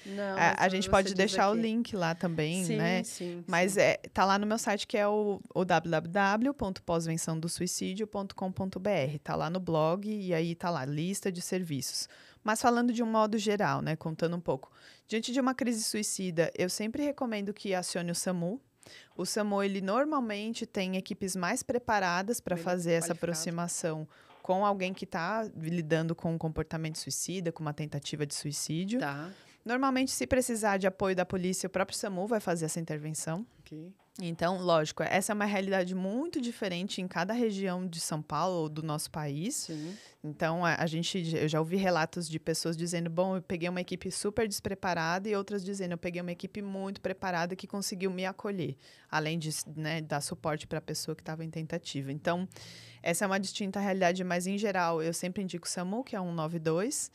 a gente pode deixar o link lá também, sim, né? Sim, mas tá lá no meu site, que é o www.posvençãodosuicidio.com.br. Tá lá no blog e aí tá lá, lista de serviços. Mas falando de um modo geral, né, contando um pouco. Diante de uma crise suicida, eu sempre recomendo que acione o SAMU. O SAMU, ele normalmente tem equipes mais preparadas para fazer essa aproximação com alguém que está lidando com um comportamento suicida, com uma tentativa de suicídio. Tá. Normalmente, se precisar de apoio da polícia, o próprio SAMU vai fazer essa intervenção. Ok. Então, lógico, essa é uma realidade muito diferente em cada região de São Paulo ou do nosso país. Sim. Então, eu já ouvi relatos de pessoas dizendo, bom, eu peguei uma equipe super despreparada, e outras dizendo, eu peguei uma equipe muito preparada que conseguiu me acolher, além de, né, dar suporte para a pessoa que estava em tentativa. Então, essa é uma distinta realidade, mas em geral, eu sempre indico o SAMU, que é 192,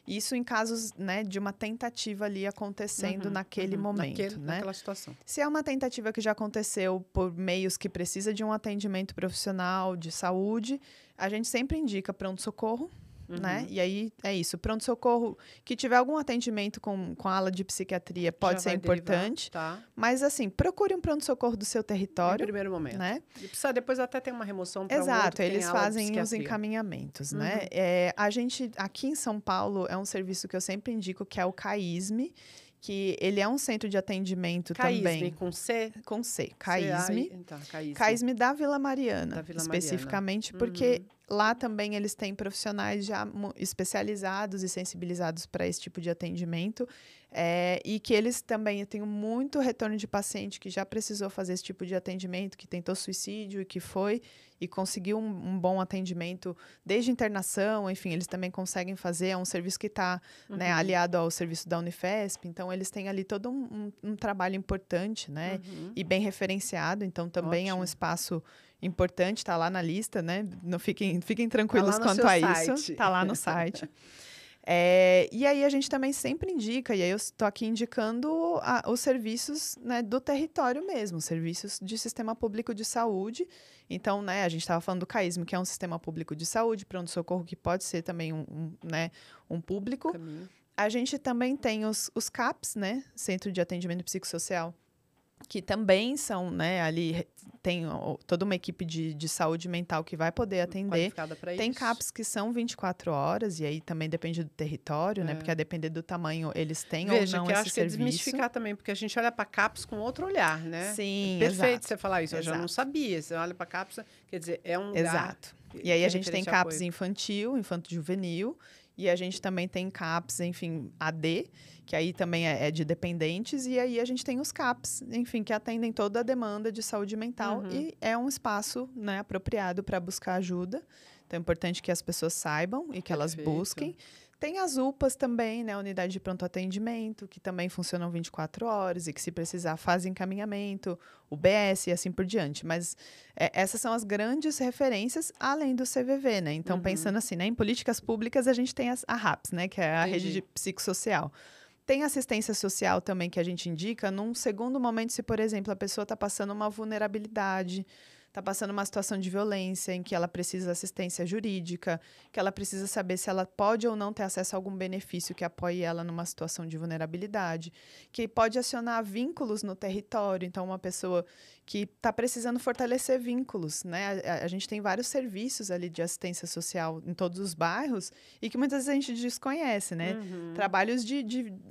isso em casos, né, de uma tentativa ali acontecendo naquele momento, né? Naquela situação. Se é uma tentativa que já aconteceu por meios que precisa de um atendimento profissional de saúde, a gente sempre indica pronto-socorro, né? E aí é isso, pronto-socorro que tiver algum atendimento com a ala de psiquiatria pode ser importante, mas assim, procure um pronto-socorro do seu território. Em primeiro momento. Né? E precisa depois até ter uma remoção para Exato, eles fazem os encaminhamentos, né? A gente, aqui em São Paulo, é um serviço que eu sempre indico, que é o CAISME, que ele é um centro de atendimento também. CAISME com C? Com C, CAISME. Então, CAISME da Vila Mariana, especificamente, porque lá também eles têm profissionais já especializados e sensibilizados para esse tipo de atendimento. E que eles também, eu tenho muito retorno de paciente que já precisou fazer esse tipo de atendimento, que tentou suicídio e conseguiu um bom atendimento desde internação, enfim, eles também conseguem fazer, é um serviço que está né, aliado ao serviço da Unifesp, então eles têm ali todo um trabalho importante, né, e bem referenciado, então também é um espaço importante, está lá na lista, né, não fiquem tranquilos quanto a isso, está lá no site. E aí a gente também sempre indica, e aí eu estou aqui indicando os serviços, né, do território mesmo, serviços de sistema público de saúde. Então, né, a gente estava falando do CAISME, que é um sistema público de saúde, pronto-socorro, que pode ser também um público. A gente também tem os CAPs, né, Centro de Atendimento Psicossocial, que também são, né, ali tem toda uma equipe de saúde mental que vai poder atender. Tem CAPs que são 24 horas, e aí também depende do território, né, porque a depender do tamanho, eles têm ou não esse serviço. Veja, que eu acho que é desmistificar também, porque a gente olha para CAPs com outro olhar, né? Sim, perfeito você falar isso, eu já não sabia. Você olha para CAPs, quer dizer, é um lugar... Exato. E aí a gente tem CAPs infanto-juvenil, e a gente também tem CAPs, enfim, AD, que aí também é de dependentes, e aí a gente tem os CAPs, enfim, que atendem toda a demanda de saúde mental, e é um espaço, né, apropriado para buscar ajuda. Então, é importante que as pessoas saibam e que elas busquem. Tem as UPAs também, né, Unidade de Pronto Atendimento, que também funcionam 24 horas e que, se precisar, fazem encaminhamento, o BS e assim por diante. Mas essas são as grandes referências, além do CVV, né? Então, pensando assim, né, em políticas públicas, a gente tem a RAPS, né, que é a Rede de Psicossocial. Tem assistência social também que a gente indica num segundo momento, se, por exemplo, a pessoa está passando uma vulnerabilidade, está passando uma situação de violência em que ela precisa de assistência jurídica, que ela precisa saber se ela pode ou não ter acesso a algum benefício que apoie ela numa situação de vulnerabilidade, que pode acionar vínculos no território. Então, uma pessoa que está precisando fortalecer vínculos, né? A gente tem vários serviços ali de assistência social em todos os bairros e que muitas vezes a gente desconhece, né? Trabalhos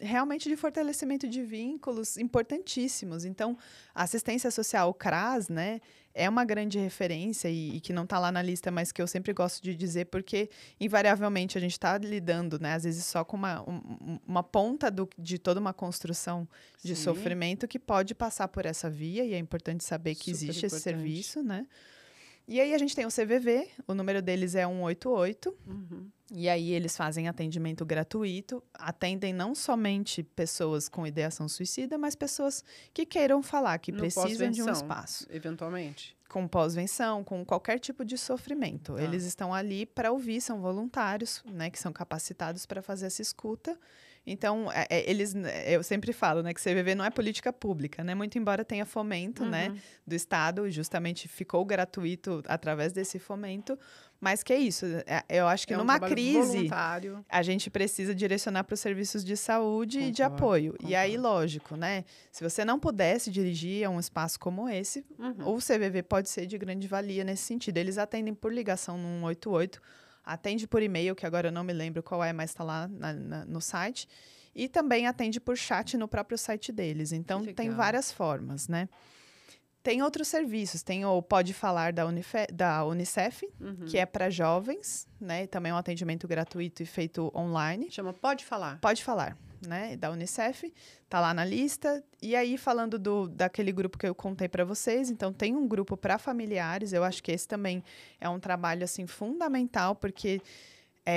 realmente de fortalecimento de vínculos importantíssimos. Então, a assistência social, o CRAS, né? É uma grande referência e que não está lá na lista, mas que eu sempre gosto de dizer, porque, invariavelmente, a gente está lidando, né, às vezes, só com uma ponta de toda uma construção de sofrimento que pode passar por essa via, e é importante saber que existe esse serviço, né? E aí a gente tem o CVV, o número deles é 188, e aí eles fazem atendimento gratuito, atendem não somente pessoas com ideação suicida, mas pessoas que queiram falar, que precisam de um espaço. Eventualmente. Com pós-venção, com qualquer tipo de sofrimento. Tá. Eles estão ali para ouvir, são voluntários, né, que são capacitados para fazer essa escuta. Então, eu sempre falo, né, que CVV não é política pública, né? Muito embora tenha fomento, né, do Estado, justamente ficou gratuito através desse fomento, mas que é isso. Eu acho que numa crise, voluntário. a gente precisa direcionar para os serviços de saúde e de apoio. Concordo. E aí, lógico, né? Se você não pudesse dirigir a um espaço como esse, o CVV pode ser de grande valia nesse sentido. Eles atendem por ligação no 188, atende por e-mail, que agora eu não me lembro qual é, mas está lá no site. E também atende por chat no próprio site deles. Então, tem várias formas, né? Tem outros serviços. Tem o Pode Falar da Unicef, que é para jovens, né? Também é um atendimento gratuito e feito online. Chama Pode Falar. Pode Falar, né? Da Unicef. Tá lá na lista. E aí, falando daquele grupo que eu contei para vocês, então tem um grupo para familiares. Eu acho que esse também é um trabalho, assim, fundamental, porque...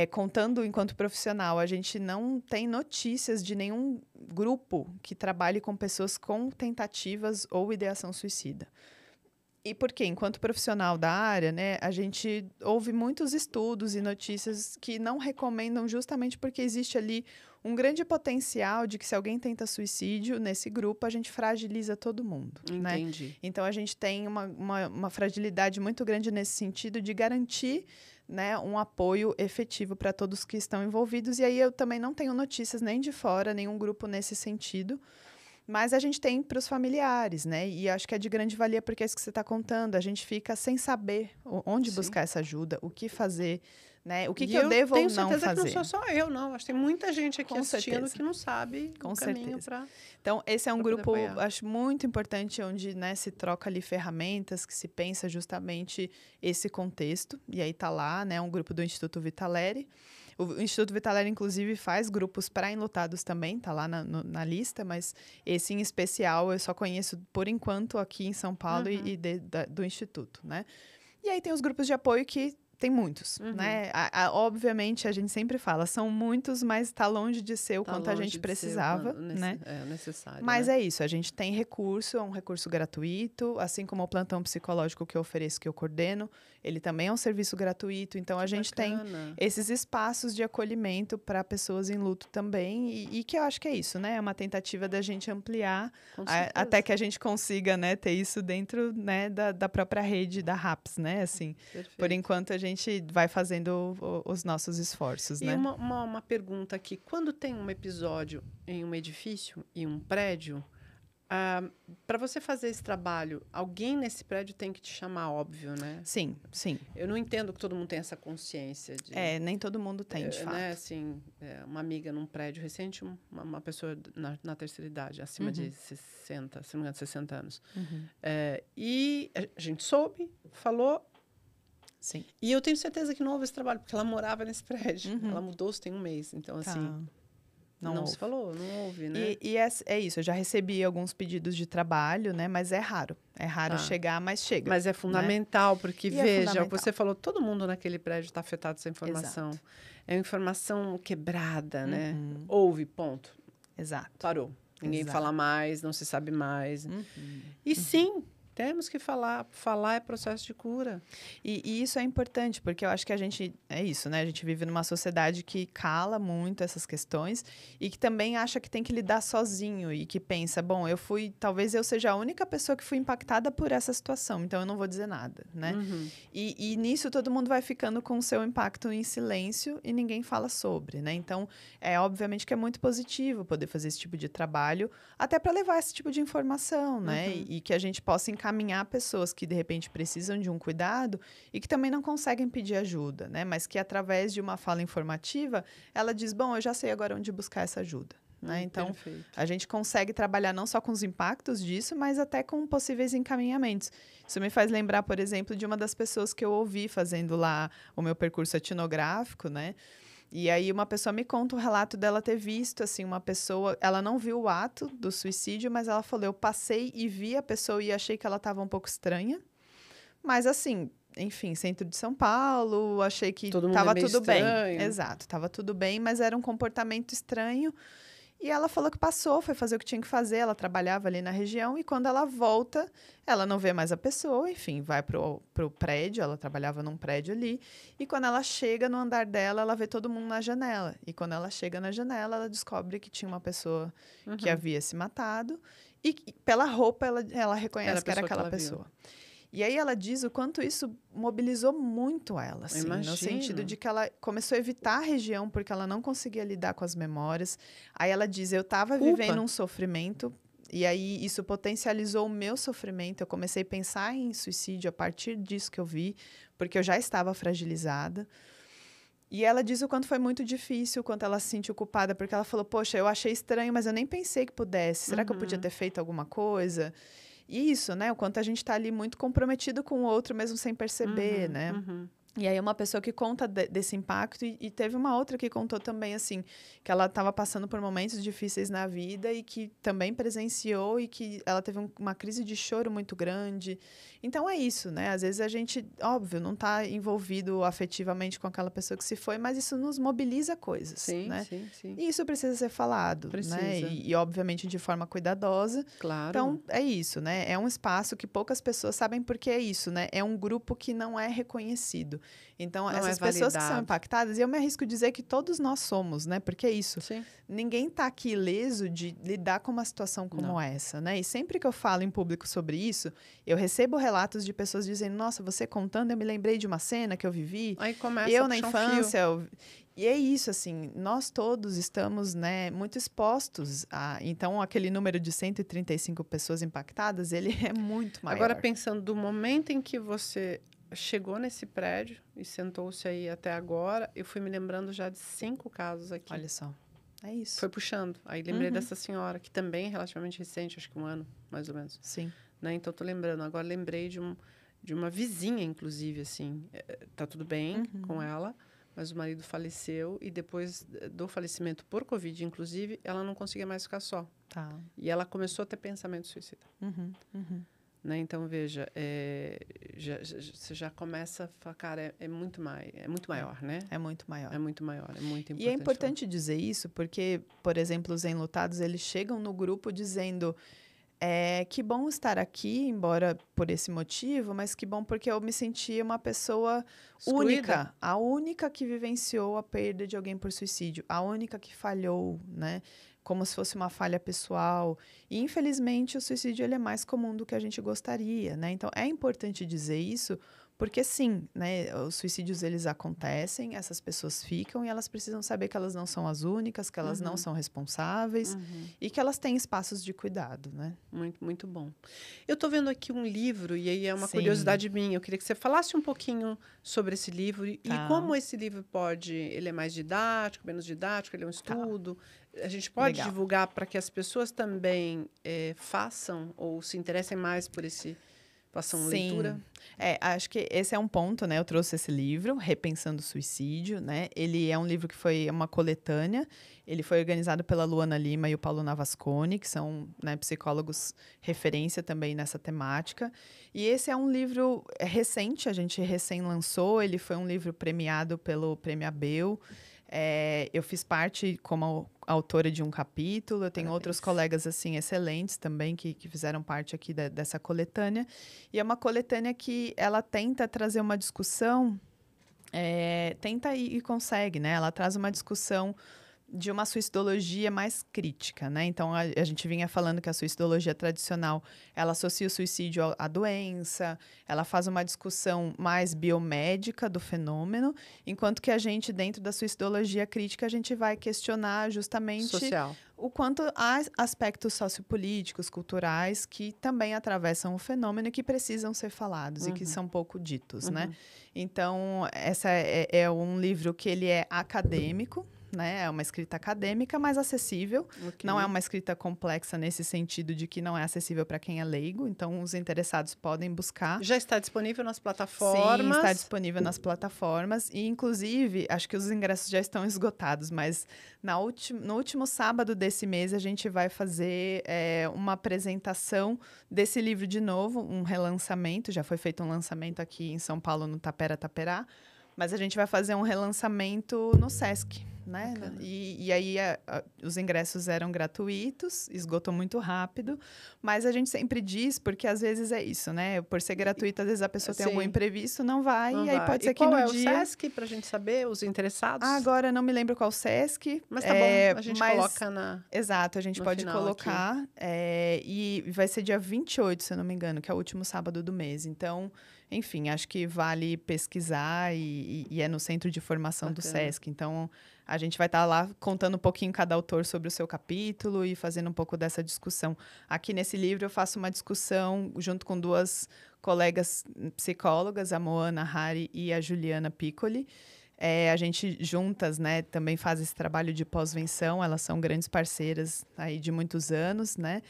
contando enquanto profissional, a gente não tem notícias de nenhum grupo que trabalhe com pessoas com tentativas ou ideação suicida. E por quê? Enquanto profissional da área, né, a gente ouve muitos estudos e notícias que não recomendam justamente porque existe ali um grande potencial de que se alguém tenta suicídio nesse grupo, a gente fragiliza todo mundo. Entendi. Né? Então, a gente tem uma fragilidade muito grande nesse sentido de garantir, né, um apoio efetivo para todos que estão envolvidos. E aí eu também não tenho notícias nem de fora, nenhum grupo nesse sentido. Mas a gente tem para os familiares, né? E acho que é de grande valia porque é isso que você está contando. A gente fica sem saber onde buscar essa ajuda, o que fazer, né? O que eu devo ou não fazer. Eu tenho certeza que não sou só eu, não. Acho que tem muita gente aqui assistindo que não sabe o caminho para... Então, esse é um grupo, acho, muito importante, onde, né, se troca ali ferramentas, que se pensa justamente esse contexto. E aí está lá, né, um grupo do Instituto Vitaleri. O Instituto Vitaleri, inclusive, faz grupos para enlutados também, está lá na lista, mas esse em especial eu só conheço, por enquanto, aqui em São Paulo do Instituto, né? E aí tem os grupos de apoio que tem muitos, né? Obviamente, a gente sempre fala, são muitos, mas está longe de ser o quanto a gente precisava, né? É necessário, mas né? é isso, a gente tem recurso, é um recurso gratuito, assim como o plantão psicológico que eu ofereço, que eu coordeno, ele também é um serviço gratuito, então a gente tem esses espaços de acolhimento para pessoas em luto também, e que eu acho que é isso, né? É uma tentativa da gente ampliar até que a gente consiga, né, ter isso dentro, né, da própria rede da RAPS, né? Assim, por enquanto a gente vai fazendo os nossos esforços, né? E uma pergunta aqui. Quando tem um episódio em um edifício, em um prédio, para você fazer esse trabalho, alguém nesse prédio tem que te chamar, óbvio, né? Sim, sim. Eu não entendo que todo mundo tem essa consciência. Nem todo mundo tem, de fato. Né? Assim, uma amiga num prédio recente, uma pessoa na terceira idade, acima de 60, se não me engano, 60 anos. E a gente soube, falou... Sim. E eu tenho certeza que não houve esse trabalho, porque ela morava nesse prédio. Ela mudou-se tem um mês. Então, assim, não se falou, não houve, né? E é isso, eu já recebi alguns pedidos de trabalho, né? Mas é raro. É raro chegar, mas chega. Mas é fundamental, né? Porque, veja, o que você falou, todo mundo naquele prédio está afetado essa informação. Exato. É uma informação quebrada, né? Houve, ponto. Exato. Parou. Ninguém fala mais, não se sabe mais. E sim... temos que falar. Falar é processo de cura. E isso é importante, porque eu acho que é isso, né? A gente vive numa sociedade que cala muito essas questões e que também acha que tem que lidar sozinho e que pensa, bom, talvez eu seja a única pessoa que fui impactada por essa situação, então eu não vou dizer nada, né? E nisso todo mundo vai ficando com o seu impacto em silêncio e ninguém fala sobre, né? Então, obviamente que é muito positivo poder fazer esse tipo de trabalho, até para levar esse tipo de informação, né? E que a gente possa encaminhar pessoas que, de repente, precisam de um cuidado e que também não conseguem pedir ajuda, né? Mas que, através de uma fala informativa, ela diz, bom, eu já sei agora onde buscar essa ajuda. Né? Então, perfeito. A gente consegue trabalhar não só com os impactos disso, mas até com possíveis encaminhamentos. Isso me faz lembrar, por exemplo, de uma das pessoas que eu ouvi fazendo lá o meu percurso etnográfico, né? E aí uma pessoa me conta o relato dela ter visto, assim, uma pessoa... Ela não viu o ato do suicídio, mas ela falou, eu passei e vi a pessoa e achei que ela estava um pouco estranha. Mas, assim, enfim, centro de São Paulo, achei que estava tudo bem. Exato, estava tudo bem, mas era um comportamento estranho. E ela falou que passou, foi fazer o que tinha que fazer, ela trabalhava ali na região, e quando ela volta, ela não vê mais a pessoa, enfim, vai pro prédio, ela trabalhava num prédio ali, e quando ela chega no andar dela, ela vê todo mundo na janela. E quando ela chega na janela, ela descobre que tinha uma pessoa que havia se matado, e pela roupa ela reconhece que era aquela pessoa. E aí ela diz o quanto isso mobilizou muito ela, assim, no sentido de que ela começou a evitar a região porque ela não conseguia lidar com as memórias. Aí ela diz, eu estava vivendo um sofrimento e aí isso potencializou o meu sofrimento. Eu comecei a pensar em suicídio a partir disso que eu vi, porque eu já estava fragilizada. E ela diz o quanto foi muito difícil, o quanto ela se sentiu culpada, porque ela falou, poxa, eu achei estranho, mas eu nem pensei que pudesse. Será que eu podia ter feito alguma coisa? E isso, né? O quanto a gente está ali muito comprometido com o outro, mesmo sem perceber, né? E aí uma pessoa que conta desse impacto e teve uma outra que contou também, assim, que ela estava passando por momentos difíceis na vida e que também presenciou e que ela teve uma crise de choro muito grande. Então é isso, né? Às vezes a gente, óbvio, não está envolvido afetivamente com aquela pessoa que se foi, mas isso nos mobiliza coisas, né? Sim. E isso precisa ser falado, né? E obviamente de forma cuidadosa. Claro. Então é isso, né? É um espaço que poucas pessoas sabem porque é isso, né? É um grupo que não é reconhecido. Então, essas pessoas que são impactadas, e eu me arrisco dizer que todos nós somos, né? Porque é isso. Sim. Ninguém está aqui ileso de lidar com uma situação como essa, né? E sempre que eu falo em público sobre isso, eu recebo relatos de pessoas dizendo, nossa, você contando, eu me lembrei de uma cena que eu vivi. Aí começa eu na infância... E é isso, assim, nós todos estamos, né, muito expostos a... Então, aquele número de 135 pessoas impactadas, ele é muito maior. Agora, pensando do momento em que você chegou nesse prédio e sentou-se aí até agora, eu fui me lembrando já de 5 casos aqui. Olha só, é isso. Foi puxando. Aí lembrei dessa senhora, que também é relativamente recente, acho que 1 ano, mais ou menos. Sim. Né? Então, tô lembrando. Agora, lembrei de uma vizinha, inclusive, assim. Tá tudo bem com ela, mas o marido faleceu e depois do falecimento por Covid, inclusive, ela não conseguia mais ficar só. Tá. E ela começou a ter pensamento suicida. Né? Então, veja, você já começa a falar, cara, é muito maior, né? É muito maior. É muito maior, é muito importante. E é importante dizer isso porque, por exemplo, os enlutados, eles chegam no grupo dizendo... que bom estar aqui, embora por esse motivo, mas que bom porque eu me senti uma pessoa única. A única que vivenciou a perda de alguém por suicídio. A única que falhou, né? Como se fosse uma falha pessoal. E, infelizmente, o suicídio ele é mais comum do que a gente gostaria, né? Então, é importante dizer isso porque, sim, né, os suicídios, eles acontecem, essas pessoas ficam e elas precisam saber que elas não são as únicas, que elas não são responsáveis e que elas têm espaços de cuidado, né? Muito, muito bom. Eu estou vendo aqui um livro, e aí é uma curiosidade minha. Eu queria que você falasse um pouquinho sobre esse livro e como esse livro pode... Ele é mais didático, menos didático, ele é um estudo... A gente pode divulgar para que as pessoas também façam ou se interessem mais por esse... Façam leitura? Acho que esse é um ponto, né? Eu trouxe esse livro, Repensando o Suicídio, né? Ele é um livro que foi uma coletânea. Ele foi organizado pela Luana Lima e o Paulo Navasconi, que são, né, psicólogos referência também nessa temática. E esse é um livro recente, a gente recém lançou. Ele foi um livro premiado pelo Prêmio Abel. Eu fiz parte como autora de um capítulo, eu tenho Parabéns. outros colegas, assim, excelentes também, que fizeram parte aqui dessa coletânea. E é uma coletânea que ela tenta trazer uma discussão, tenta e consegue, né? Ela traz uma discussão de uma suicidologia mais crítica, né? Então, a gente vinha falando que a suicidologia tradicional, ela associa o suicídio à doença, ela faz uma discussão mais biomédica do fenômeno, enquanto que a gente, dentro da suicidologia crítica, a gente vai questionar justamente Social. o quanto há aspectos sociopolíticos, culturais, que também atravessam o fenômeno e que precisam ser falados e que são pouco ditos, né? Então, essa é um livro que ele é acadêmico, né? É uma escrita acadêmica, mas acessível. Ok. Não é uma escrita complexa nesse sentido de que não é acessível para quem é leigo. Então, os interessados podem buscar. Já está disponível nas plataformas? Sim, está disponível nas plataformas. E, inclusive, acho que os ingressos já estão esgotados, mas no último sábado desse mês, a gente vai fazer uma apresentação desse livro de novo, um relançamento. Já foi feito um lançamento aqui em São Paulo, no Tapera Taperá. Mas a gente vai fazer um relançamento no Sesc, né? E aí os ingressos eram gratuitos, esgotou muito rápido, mas a gente sempre diz, porque às vezes é isso, né? Por ser gratuito, às vezes a pessoa tem algum imprevisto, não vai, e aí pode ser que no dia... qual é o Sesc, pra gente saber, os interessados? Agora, não me lembro qual o Sesc. Mas tá bom, a gente coloca na... Exato, a gente pode colocar. E vai ser dia 28, se eu não me engano, que é o último sábado do mês. Então... Enfim, acho que vale pesquisar e é no Centro de Formação do Sesc. Então, a gente vai estar lá contando um pouquinho cada autor sobre o seu capítulo e fazendo um pouco dessa discussão. Aqui nesse livro eu faço uma discussão junto com duas colegas psicólogas, a Moana Hari e a Juliana Piccoli. A gente juntas, né, também faz esse trabalho de pós-venção, elas são grandes parceiras aí de muitos anos, né?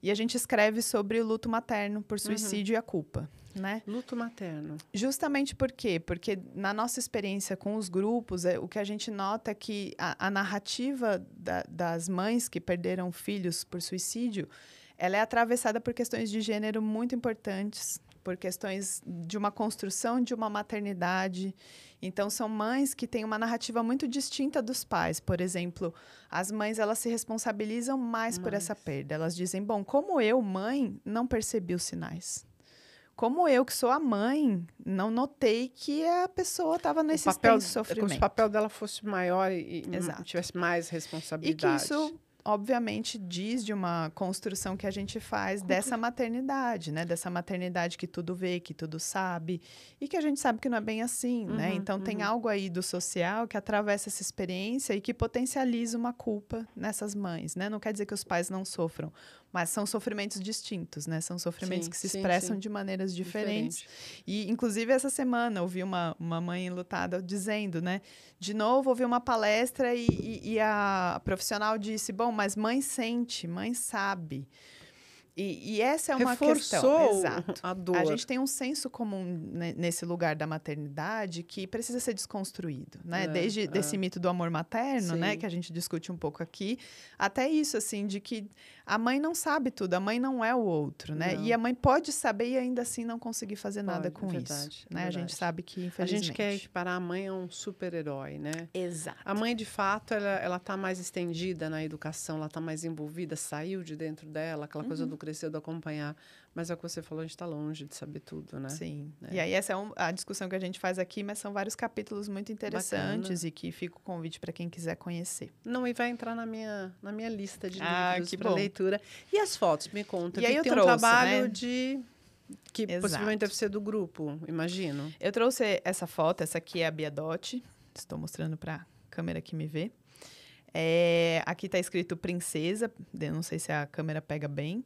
E a gente escreve sobre o luto materno por suicídio e a culpa, né? Luto materno. Justamente por quê? Porque na nossa experiência com os grupos, o que a gente nota é que a narrativa das mães que perderam filhos por suicídio, ela é atravessada por questões de gênero muito importantes, por questões de uma construção de uma maternidade. Então, são mães que têm uma narrativa muito distinta dos pais. Por exemplo, as mães, elas se responsabilizam mais por essa perda. Elas dizem, bom, como eu, mãe, não percebi os sinais? Como eu, que sou a mãe, não notei que a pessoa estava nesse extenso sofrimento. Como se o papel dela fosse maior e tivesse mais responsabilidade. E que isso... obviamente, diz de uma construção que a gente faz dessa maternidade, né? Dessa maternidade que tudo vê, que tudo sabe, e que a gente sabe que não é bem assim, né? Então, tem algo aí do social que atravessa essa experiência e que potencializa uma culpa nessas mães, né? Não quer dizer que os pais não sofram, mas são sofrimentos distintos, né? São sofrimentos que se expressam de maneiras diferentes. E, inclusive, essa semana, eu ouvi uma mãe enlutada dizendo, né? De novo, ouvi uma palestra e a profissional disse, bom, mas mãe sente, mãe sabe. E essa é uma questão. Exato. A dor. A gente tem um senso comum nesse lugar da maternidade que precisa ser desconstruído, né? Desde desse mito do amor materno, né? Que a gente discute um pouco aqui, até isso, assim, de que a mãe não sabe tudo, a mãe não é o outro, né? Não. E a mãe pode saber e ainda assim não conseguir fazer nada com isso, né? A gente sabe que, infelizmente... A gente quer equiparar a mãe a um super-herói, né? Exato. A mãe, de fato, ela tá mais estendida na educação, ela tá mais envolvida, saiu de dentro dela, aquela coisa do crescer, do acompanhar. Mas é o que você falou, a gente está longe de saber tudo, né? Sim. E aí essa é a discussão que a gente faz aqui, mas são vários capítulos muito interessantes e que fica o convite para quem quiser conhecer. Não, e vai entrar na minha lista de livros para leitura. E as fotos, me conta. E aí eu tem trouxe, um trabalho né? que possivelmente deve ser do grupo, imagino. Eu trouxe essa foto, essa aqui é a Bia Dotti. Estou mostrando para a câmera que me vê. Aqui está escrito princesa, eu não sei se a câmera pega bem.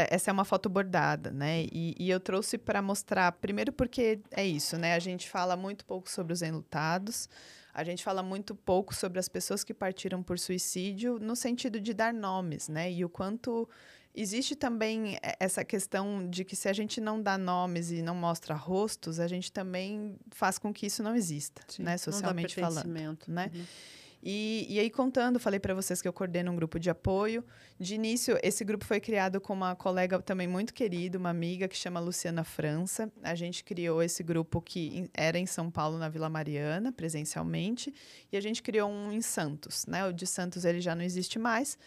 Essa é uma foto bordada, né? E eu trouxe para mostrar, primeiro porque é isso, né? A gente fala muito pouco sobre os enlutados, a gente fala muito pouco sobre as pessoas que partiram por suicídio, no sentido de dar nomes, né? E o quanto existe também essa questão de que se a gente não dá nomes e não mostra rostos, a gente também faz com que isso não exista, né? Socialmente falando, né? E aí, contando, falei para vocês que eu coordeno um grupo de apoio. De início, esse grupo foi criado com uma colega também muito querida, uma amiga que chama Luciana França. A gente criou esse grupo que era em São Paulo, na Vila Mariana, presencialmente, e a gente criou um em Santos, né? O de Santos ele já não existe mais.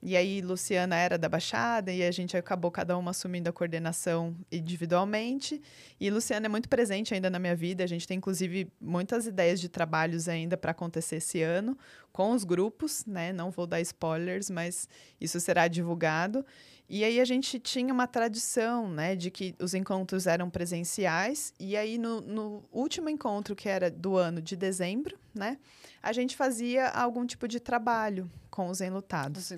E aí, Luciana era da Baixada e a gente acabou cada uma assumindo a coordenação individualmente. E Luciana é muito presente ainda na minha vida. A gente tem, inclusive, muitas ideias de trabalhos ainda para acontecer esse ano com os grupos, né? Não vou dar spoilers, mas isso será divulgado. E aí a gente tinha uma tradição, né, de que os encontros eram presenciais. E aí no último encontro, que era do ano de dezembro, né, a gente fazia algum tipo de trabalho com os enlutados.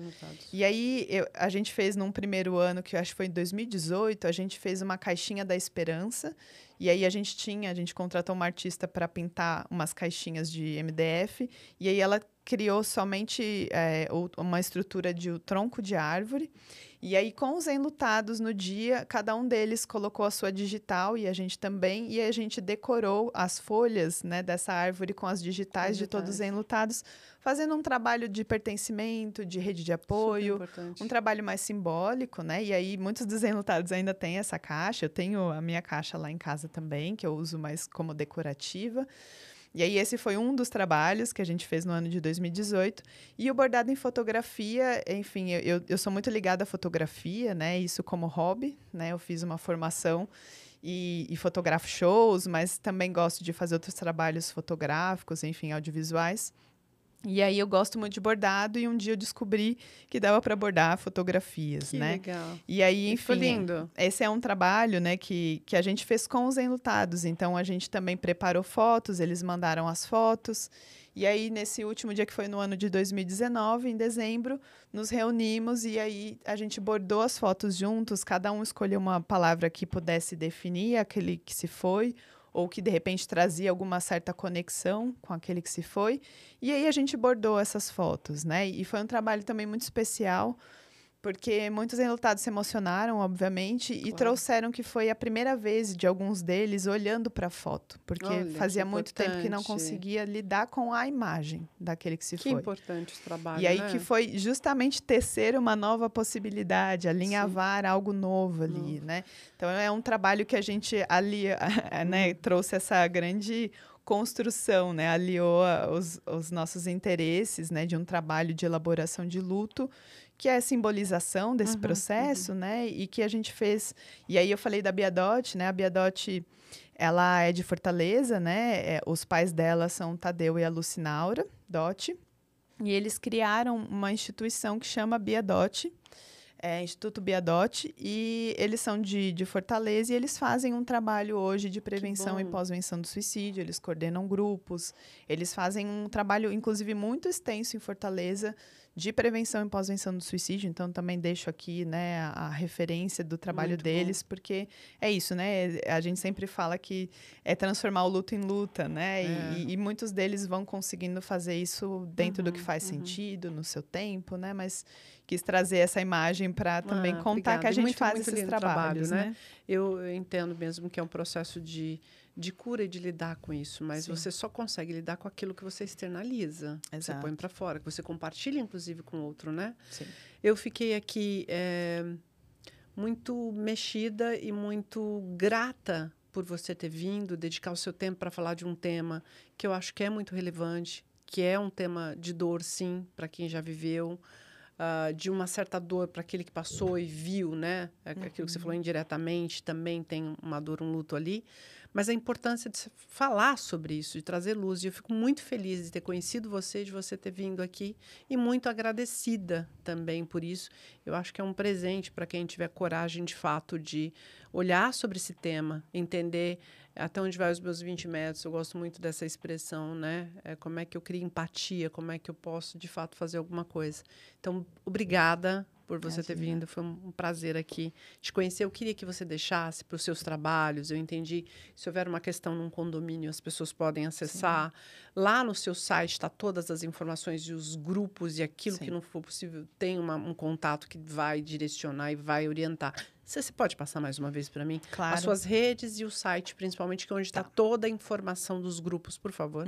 E aí a gente fez num primeiro ano, que eu acho que foi em 2018, a gente fez uma caixinha da esperança. E aí a gente contratou uma artista para pintar umas caixinhas de MDF. E aí ela criou somente uma estrutura de tronco de árvore. E aí, com os enlutados no dia, cada um deles colocou a sua digital e a gente também. E a gente decorou as folhas, né, dessa árvore com as digitais de todos os enlutados, fazendo um trabalho de pertencimento, de rede de apoio, um trabalho mais simbólico, né? E aí, muitos dos enlutados ainda têm essa caixa. Eu tenho a minha caixa lá em casa também, que eu uso mais como decorativa. E aí, esse foi um dos trabalhos que a gente fez no ano de 2018. E o bordado em fotografia, enfim, eu sou muito ligada à fotografia, né? Isso como hobby, né? Eu fiz uma formação e fotografo shows, mas também gosto de fazer outros trabalhos fotográficos, enfim, audiovisuais. E aí eu gosto muito de bordado e um dia eu descobri que dava para bordar fotografias, né? Legal. E aí, enfim, foi lindo. Esse é um trabalho, né, que a gente fez com os enlutados. Então a gente também preparou fotos, eles mandaram as fotos. E aí nesse último dia, que foi no ano de 2019, em dezembro, nos reunimos e aí a gente bordou as fotos juntos, cada um escolheu uma palavra que pudesse definir aquele que se foi, ou que, de repente, trazia alguma certa conexão com aquele que se foi. E aí a gente bordou essas fotos, né? E foi um trabalho também muito especial, porque muitos enlutados se emocionaram, obviamente, e trouxeram que foi a primeira vez de alguns deles olhando para a foto, porque fazia muito tempo que não conseguia lidar com a imagem daquele que se foi. Que importante esse trabalho, E aí né? que foi justamente tecer uma nova possibilidade, alinhavar algo novo ali, né? Então, é um trabalho que a gente né, trouxe essa grande construção, né? Aliou os nossos interesses, né, de um trabalho de elaboração de luto, que é a simbolização desse processo, né? E que a gente fez... E aí eu falei da Bia Dott, né? A Bia Dott, ela é de Fortaleza, né? Os pais dela são Tadeu e a Lucinaura Dott. E eles criaram uma instituição que chama Bia Dott, Instituto Bia Dott, e eles são de Fortaleza e eles fazem um trabalho hoje de prevenção e pós-venção do suicídio, eles coordenam grupos, eles fazem um trabalho, inclusive, muito extenso em Fortaleza de prevenção e pós-venção do suicídio, então também deixo aqui, né, a referência do trabalho deles, porque é isso, né, a gente sempre fala que é transformar o luto em luta, né, e muitos deles vão conseguindo fazer isso dentro do que faz sentido, no seu tempo, né, mas quis trazer essa imagem para também contar obrigada. Que a gente faz esses trabalhos, né? Eu entendo mesmo que é um processo de cura e de lidar com isso, mas você só consegue lidar com aquilo que você externaliza, você põe para fora, que você compartilha, inclusive, com o outro, né? Sim. Eu fiquei aqui muito mexida e muito grata por você ter vindo, dedicar o seu tempo para falar de um tema que eu acho que é muito relevante, que é um tema de dor, sim, para quem já viveu, de uma certa dor para aquele que passou e viu, né? Aquilo que você falou indiretamente, também tem uma dor, um luto ali. Mas a importância de falar sobre isso, de trazer luz. E eu fico muito feliz de ter conhecido você, de você ter vindo aqui. E muito agradecida também por isso. Eu acho que é um presente para quem tiver coragem, de fato, de olhar sobre esse tema, entender até onde vai os meus 20 metros. Eu gosto muito dessa expressão, né? Como é que eu crio empatia, como é que eu posso, de fato, fazer alguma coisa. Então, obrigada por você ter vindo. Foi um prazer aqui te conhecer. Eu queria que você deixasse para os seus trabalhos. Eu entendi, se houver uma questão num condomínio, as pessoas podem acessar. Lá no seu site está todas as informações e os grupos e aquilo que não for possível, tem um contato que vai direcionar e vai orientar. Você pode passar mais uma vez para mim? Claro. As suas redes e o site, principalmente, que é onde está toda a informação dos grupos, por favor.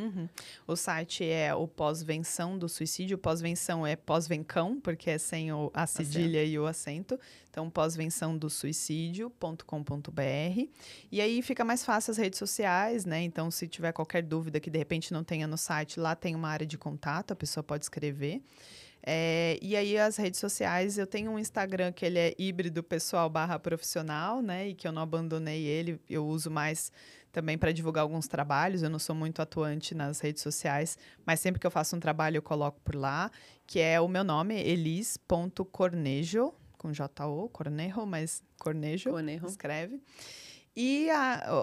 O site é o Pós-Venção do Suicídio. Pós-Venção é pós-vencão, porque é sem a cedilha e o acento. Então, pós-venção-do-suicídio.com.br. E aí fica mais fácil as redes sociais, né? Então, se tiver qualquer dúvida que de repente não tenha no site, lá tem uma área de contato, a pessoa pode escrever. E aí as redes sociais, eu tenho um Instagram que ele é híbrido pessoal / profissional, né? E que eu não abandonei ele, eu uso mais também para divulgar alguns trabalhos. Eu não sou muito atuante nas redes sociais, mas sempre que eu faço um trabalho eu coloco por lá, que é o meu nome, elis.cornejo, com J-O, Cornejo, mas Cornejo, escreve. E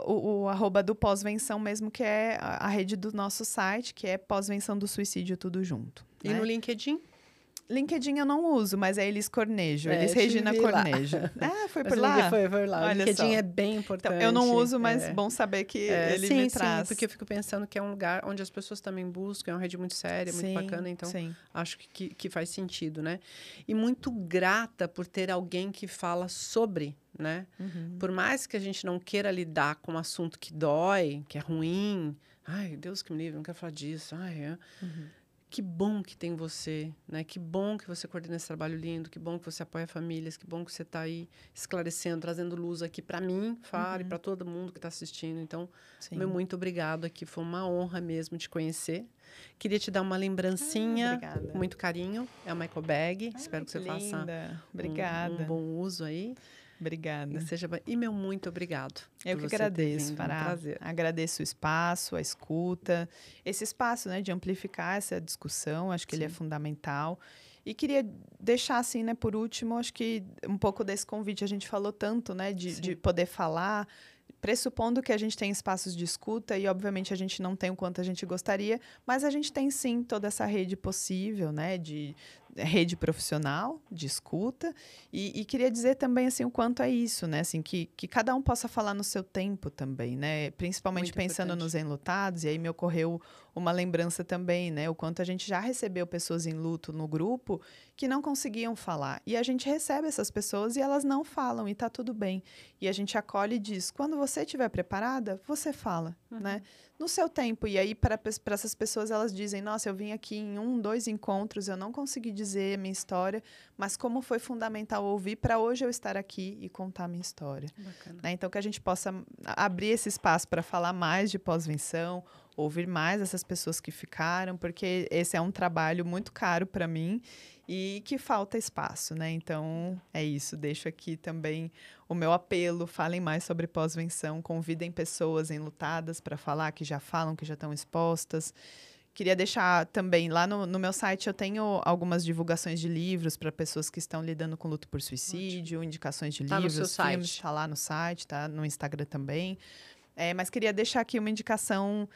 o arroba do Pós-Venção mesmo, que é a rede do nosso site, que é Pós-Venção do Suicídio, tudo junto. E no LinkedIn? LinkedIn eu não uso, mas é Elis Cornejo, Elis Regina Cornejo. Foi por lá? Foi lá. Olha o LinkedIn só. É bem importante. Então, eu não uso, mas bom saber que ele me traz. Sim, porque eu fico pensando que é um lugar onde as pessoas também buscam, é uma rede muito séria, muito bacana, então acho que faz sentido, né? E muito grata por ter alguém que fala sobre, né? Por mais que a gente não queira lidar com um assunto que dói, que é ruim, ai, Deus que me livre, não quero falar disso, que bom que tem você, né? Que bom que você coordena esse trabalho lindo, que bom que você apoia famílias, que bom que você está aí esclarecendo, trazendo luz aqui para mim, e para todo mundo que está assistindo. Então, meu muito obrigado aqui, foi uma honra mesmo te conhecer. Queria te dar uma lembrancinha com muito carinho, é a Michael Bag, espero que você faça um bom uso aí. Obrigada. E meu muito obrigado. Eu que agradeço, Fará. Um prazer. Agradeço o espaço, a escuta, esse espaço, né, de amplificar essa discussão, acho que ele é fundamental. E queria deixar, assim, né, por último, acho que um pouco desse convite, a gente falou tanto, né, de poder falar, pressupondo que a gente tem espaços de escuta e, obviamente, a gente não tem o quanto a gente gostaria, mas a gente tem, sim, toda essa rede possível, né, de rede profissional, de escuta, e queria dizer também, assim, o quanto é isso, né, assim, que cada um possa falar no seu tempo também, né, principalmente muito pensando nos enlutados, e aí me ocorreu uma lembrança também, né, o quanto a gente já recebeu pessoas em luto no grupo que não conseguiam falar, e a gente recebe essas pessoas e elas não falam, e tá tudo bem, e a gente acolhe e diz, quando você estiver preparada, você fala, né, no seu tempo. E aí, para essas pessoas, elas dizem, nossa, eu vim aqui em 1, 2 encontros, eu não consegui dizer a minha história, mas como foi fundamental ouvir para hoje eu estar aqui e contar a minha história. Né? Então, que a gente possa abrir esse espaço para falar mais de pós-venção, ouvir mais essas pessoas que ficaram, porque esse é um trabalho muito caro para mim e que falta espaço, né? Então, é isso. Deixo aqui também o meu apelo. Falem mais sobre pós-venção. Convidem pessoas enlutadas para falar, que já falam, que já estão expostas. Queria deixar também, lá no meu site, eu tenho algumas divulgações de livros para pessoas que estão lidando com luto por suicídio, indicações de livros, no seu filmes. Site. Está lá no site, está no Instagram também. Mas queria deixar aqui uma indicação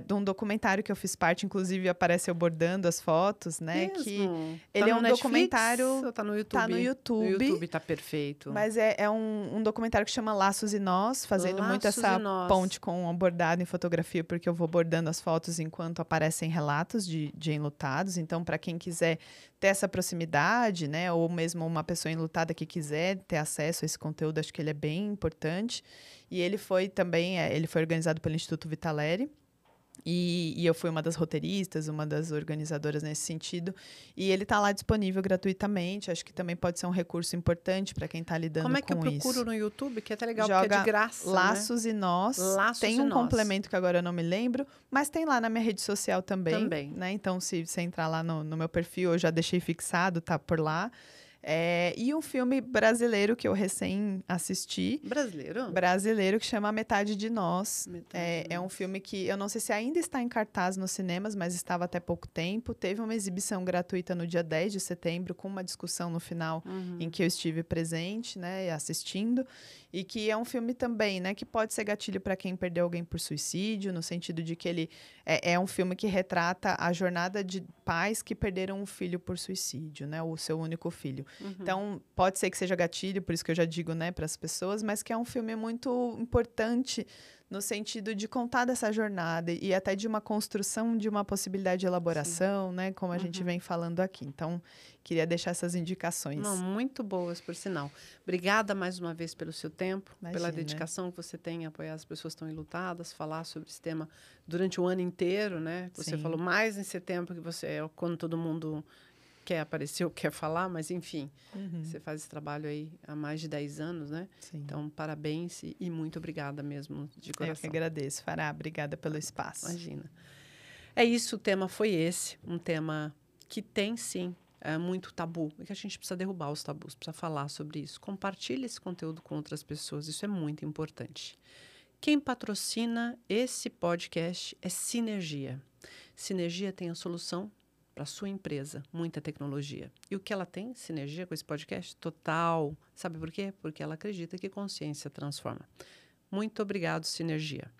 de um documentário que eu fiz parte, inclusive aparece eu bordando as fotos, né? Mesmo? Que ele é um Netflix, documentário. Ou tá no YouTube? Tá no YouTube. No YouTube tá perfeito. Mas é um documentário que chama Laços e Nós, fazendo muito essa ponte com o bordado em fotografia, porque eu vou bordando as fotos enquanto aparecem relatos de enlutados. Então, para quem quiser ter essa proximidade, né? Ou mesmo uma pessoa enlutada que quiser ter acesso a esse conteúdo, acho que ele é bem importante. E ele foi também, ele foi organizado pelo Instituto Vitaleri. E eu fui uma das roteiristas, uma das organizadoras nesse sentido. E ele está lá disponível gratuitamente. Acho que também pode ser um recurso importante para quem está lidando com isso. Como é que eu procuro no YouTube? Que é até legal, Joga porque é de graça, Laços, né? E Nós. Tem um complemento que agora eu não me lembro, mas tem lá na minha rede social também. Né? Então, se você entrar lá no meu perfil, eu já deixei fixado, tá por lá. E um filme brasileiro que eu recém assisti. Brasileiro, que chama A Metade de Nós. É um filme que eu não sei se ainda está em cartaz nos cinemas, mas estava até pouco tempo. Teve uma exibição gratuita no dia 10 de setembro, com uma discussão no final em que eu estive presente, né, assistindo. E que é um filme também, né, que pode ser gatilho para quem perdeu alguém por suicídio, no sentido de que ele é um filme que retrata a jornada de pais que perderam um filho por suicídio, né, o seu único filho. Então, pode ser que seja gatilho, por isso que eu já digo, né, para as pessoas, mas que é um filme muito importante no sentido de contar dessa jornada e até de uma construção de uma possibilidade de elaboração, né? Como a gente vem falando aqui. Então, queria deixar essas indicações. Não, muito boas, por sinal. Obrigada mais uma vez pelo seu tempo, Imagina. pela dedicação que você tem em apoiar as pessoas que estão enlutadas, falar sobre esse tema durante o ano inteiro, né? Você Sim. falou mais em setembro, que você é quando todo mundo quer aparecer ou quer falar, mas enfim, você faz esse trabalho aí há mais de 10 anos, né? Sim. Então, parabéns e muito obrigada mesmo, de coração. Eu que agradeço, Fará. Obrigada pelo espaço. Imagina. É isso, o tema foi esse, um tema que tem, sim, muito tabu, e que a gente precisa derrubar os tabus, precisa falar sobre isso. Compartilhe esse conteúdo com outras pessoas, isso é muito importante. Quem patrocina esse podcast é Sinergia. Sinergia tem a solução para a sua empresa, muita tecnologia. E o que ela tem, Sinergia, com esse podcast? Total. Sabe por quê? Porque ela acredita que consciência transforma. Muito obrigado, Sinergia.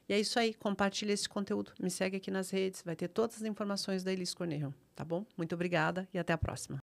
E é isso aí, compartilha esse conteúdo, me segue aqui nas redes, vai ter todas as informações da Elis Cornejo, tá bom? Muito obrigada e até a próxima.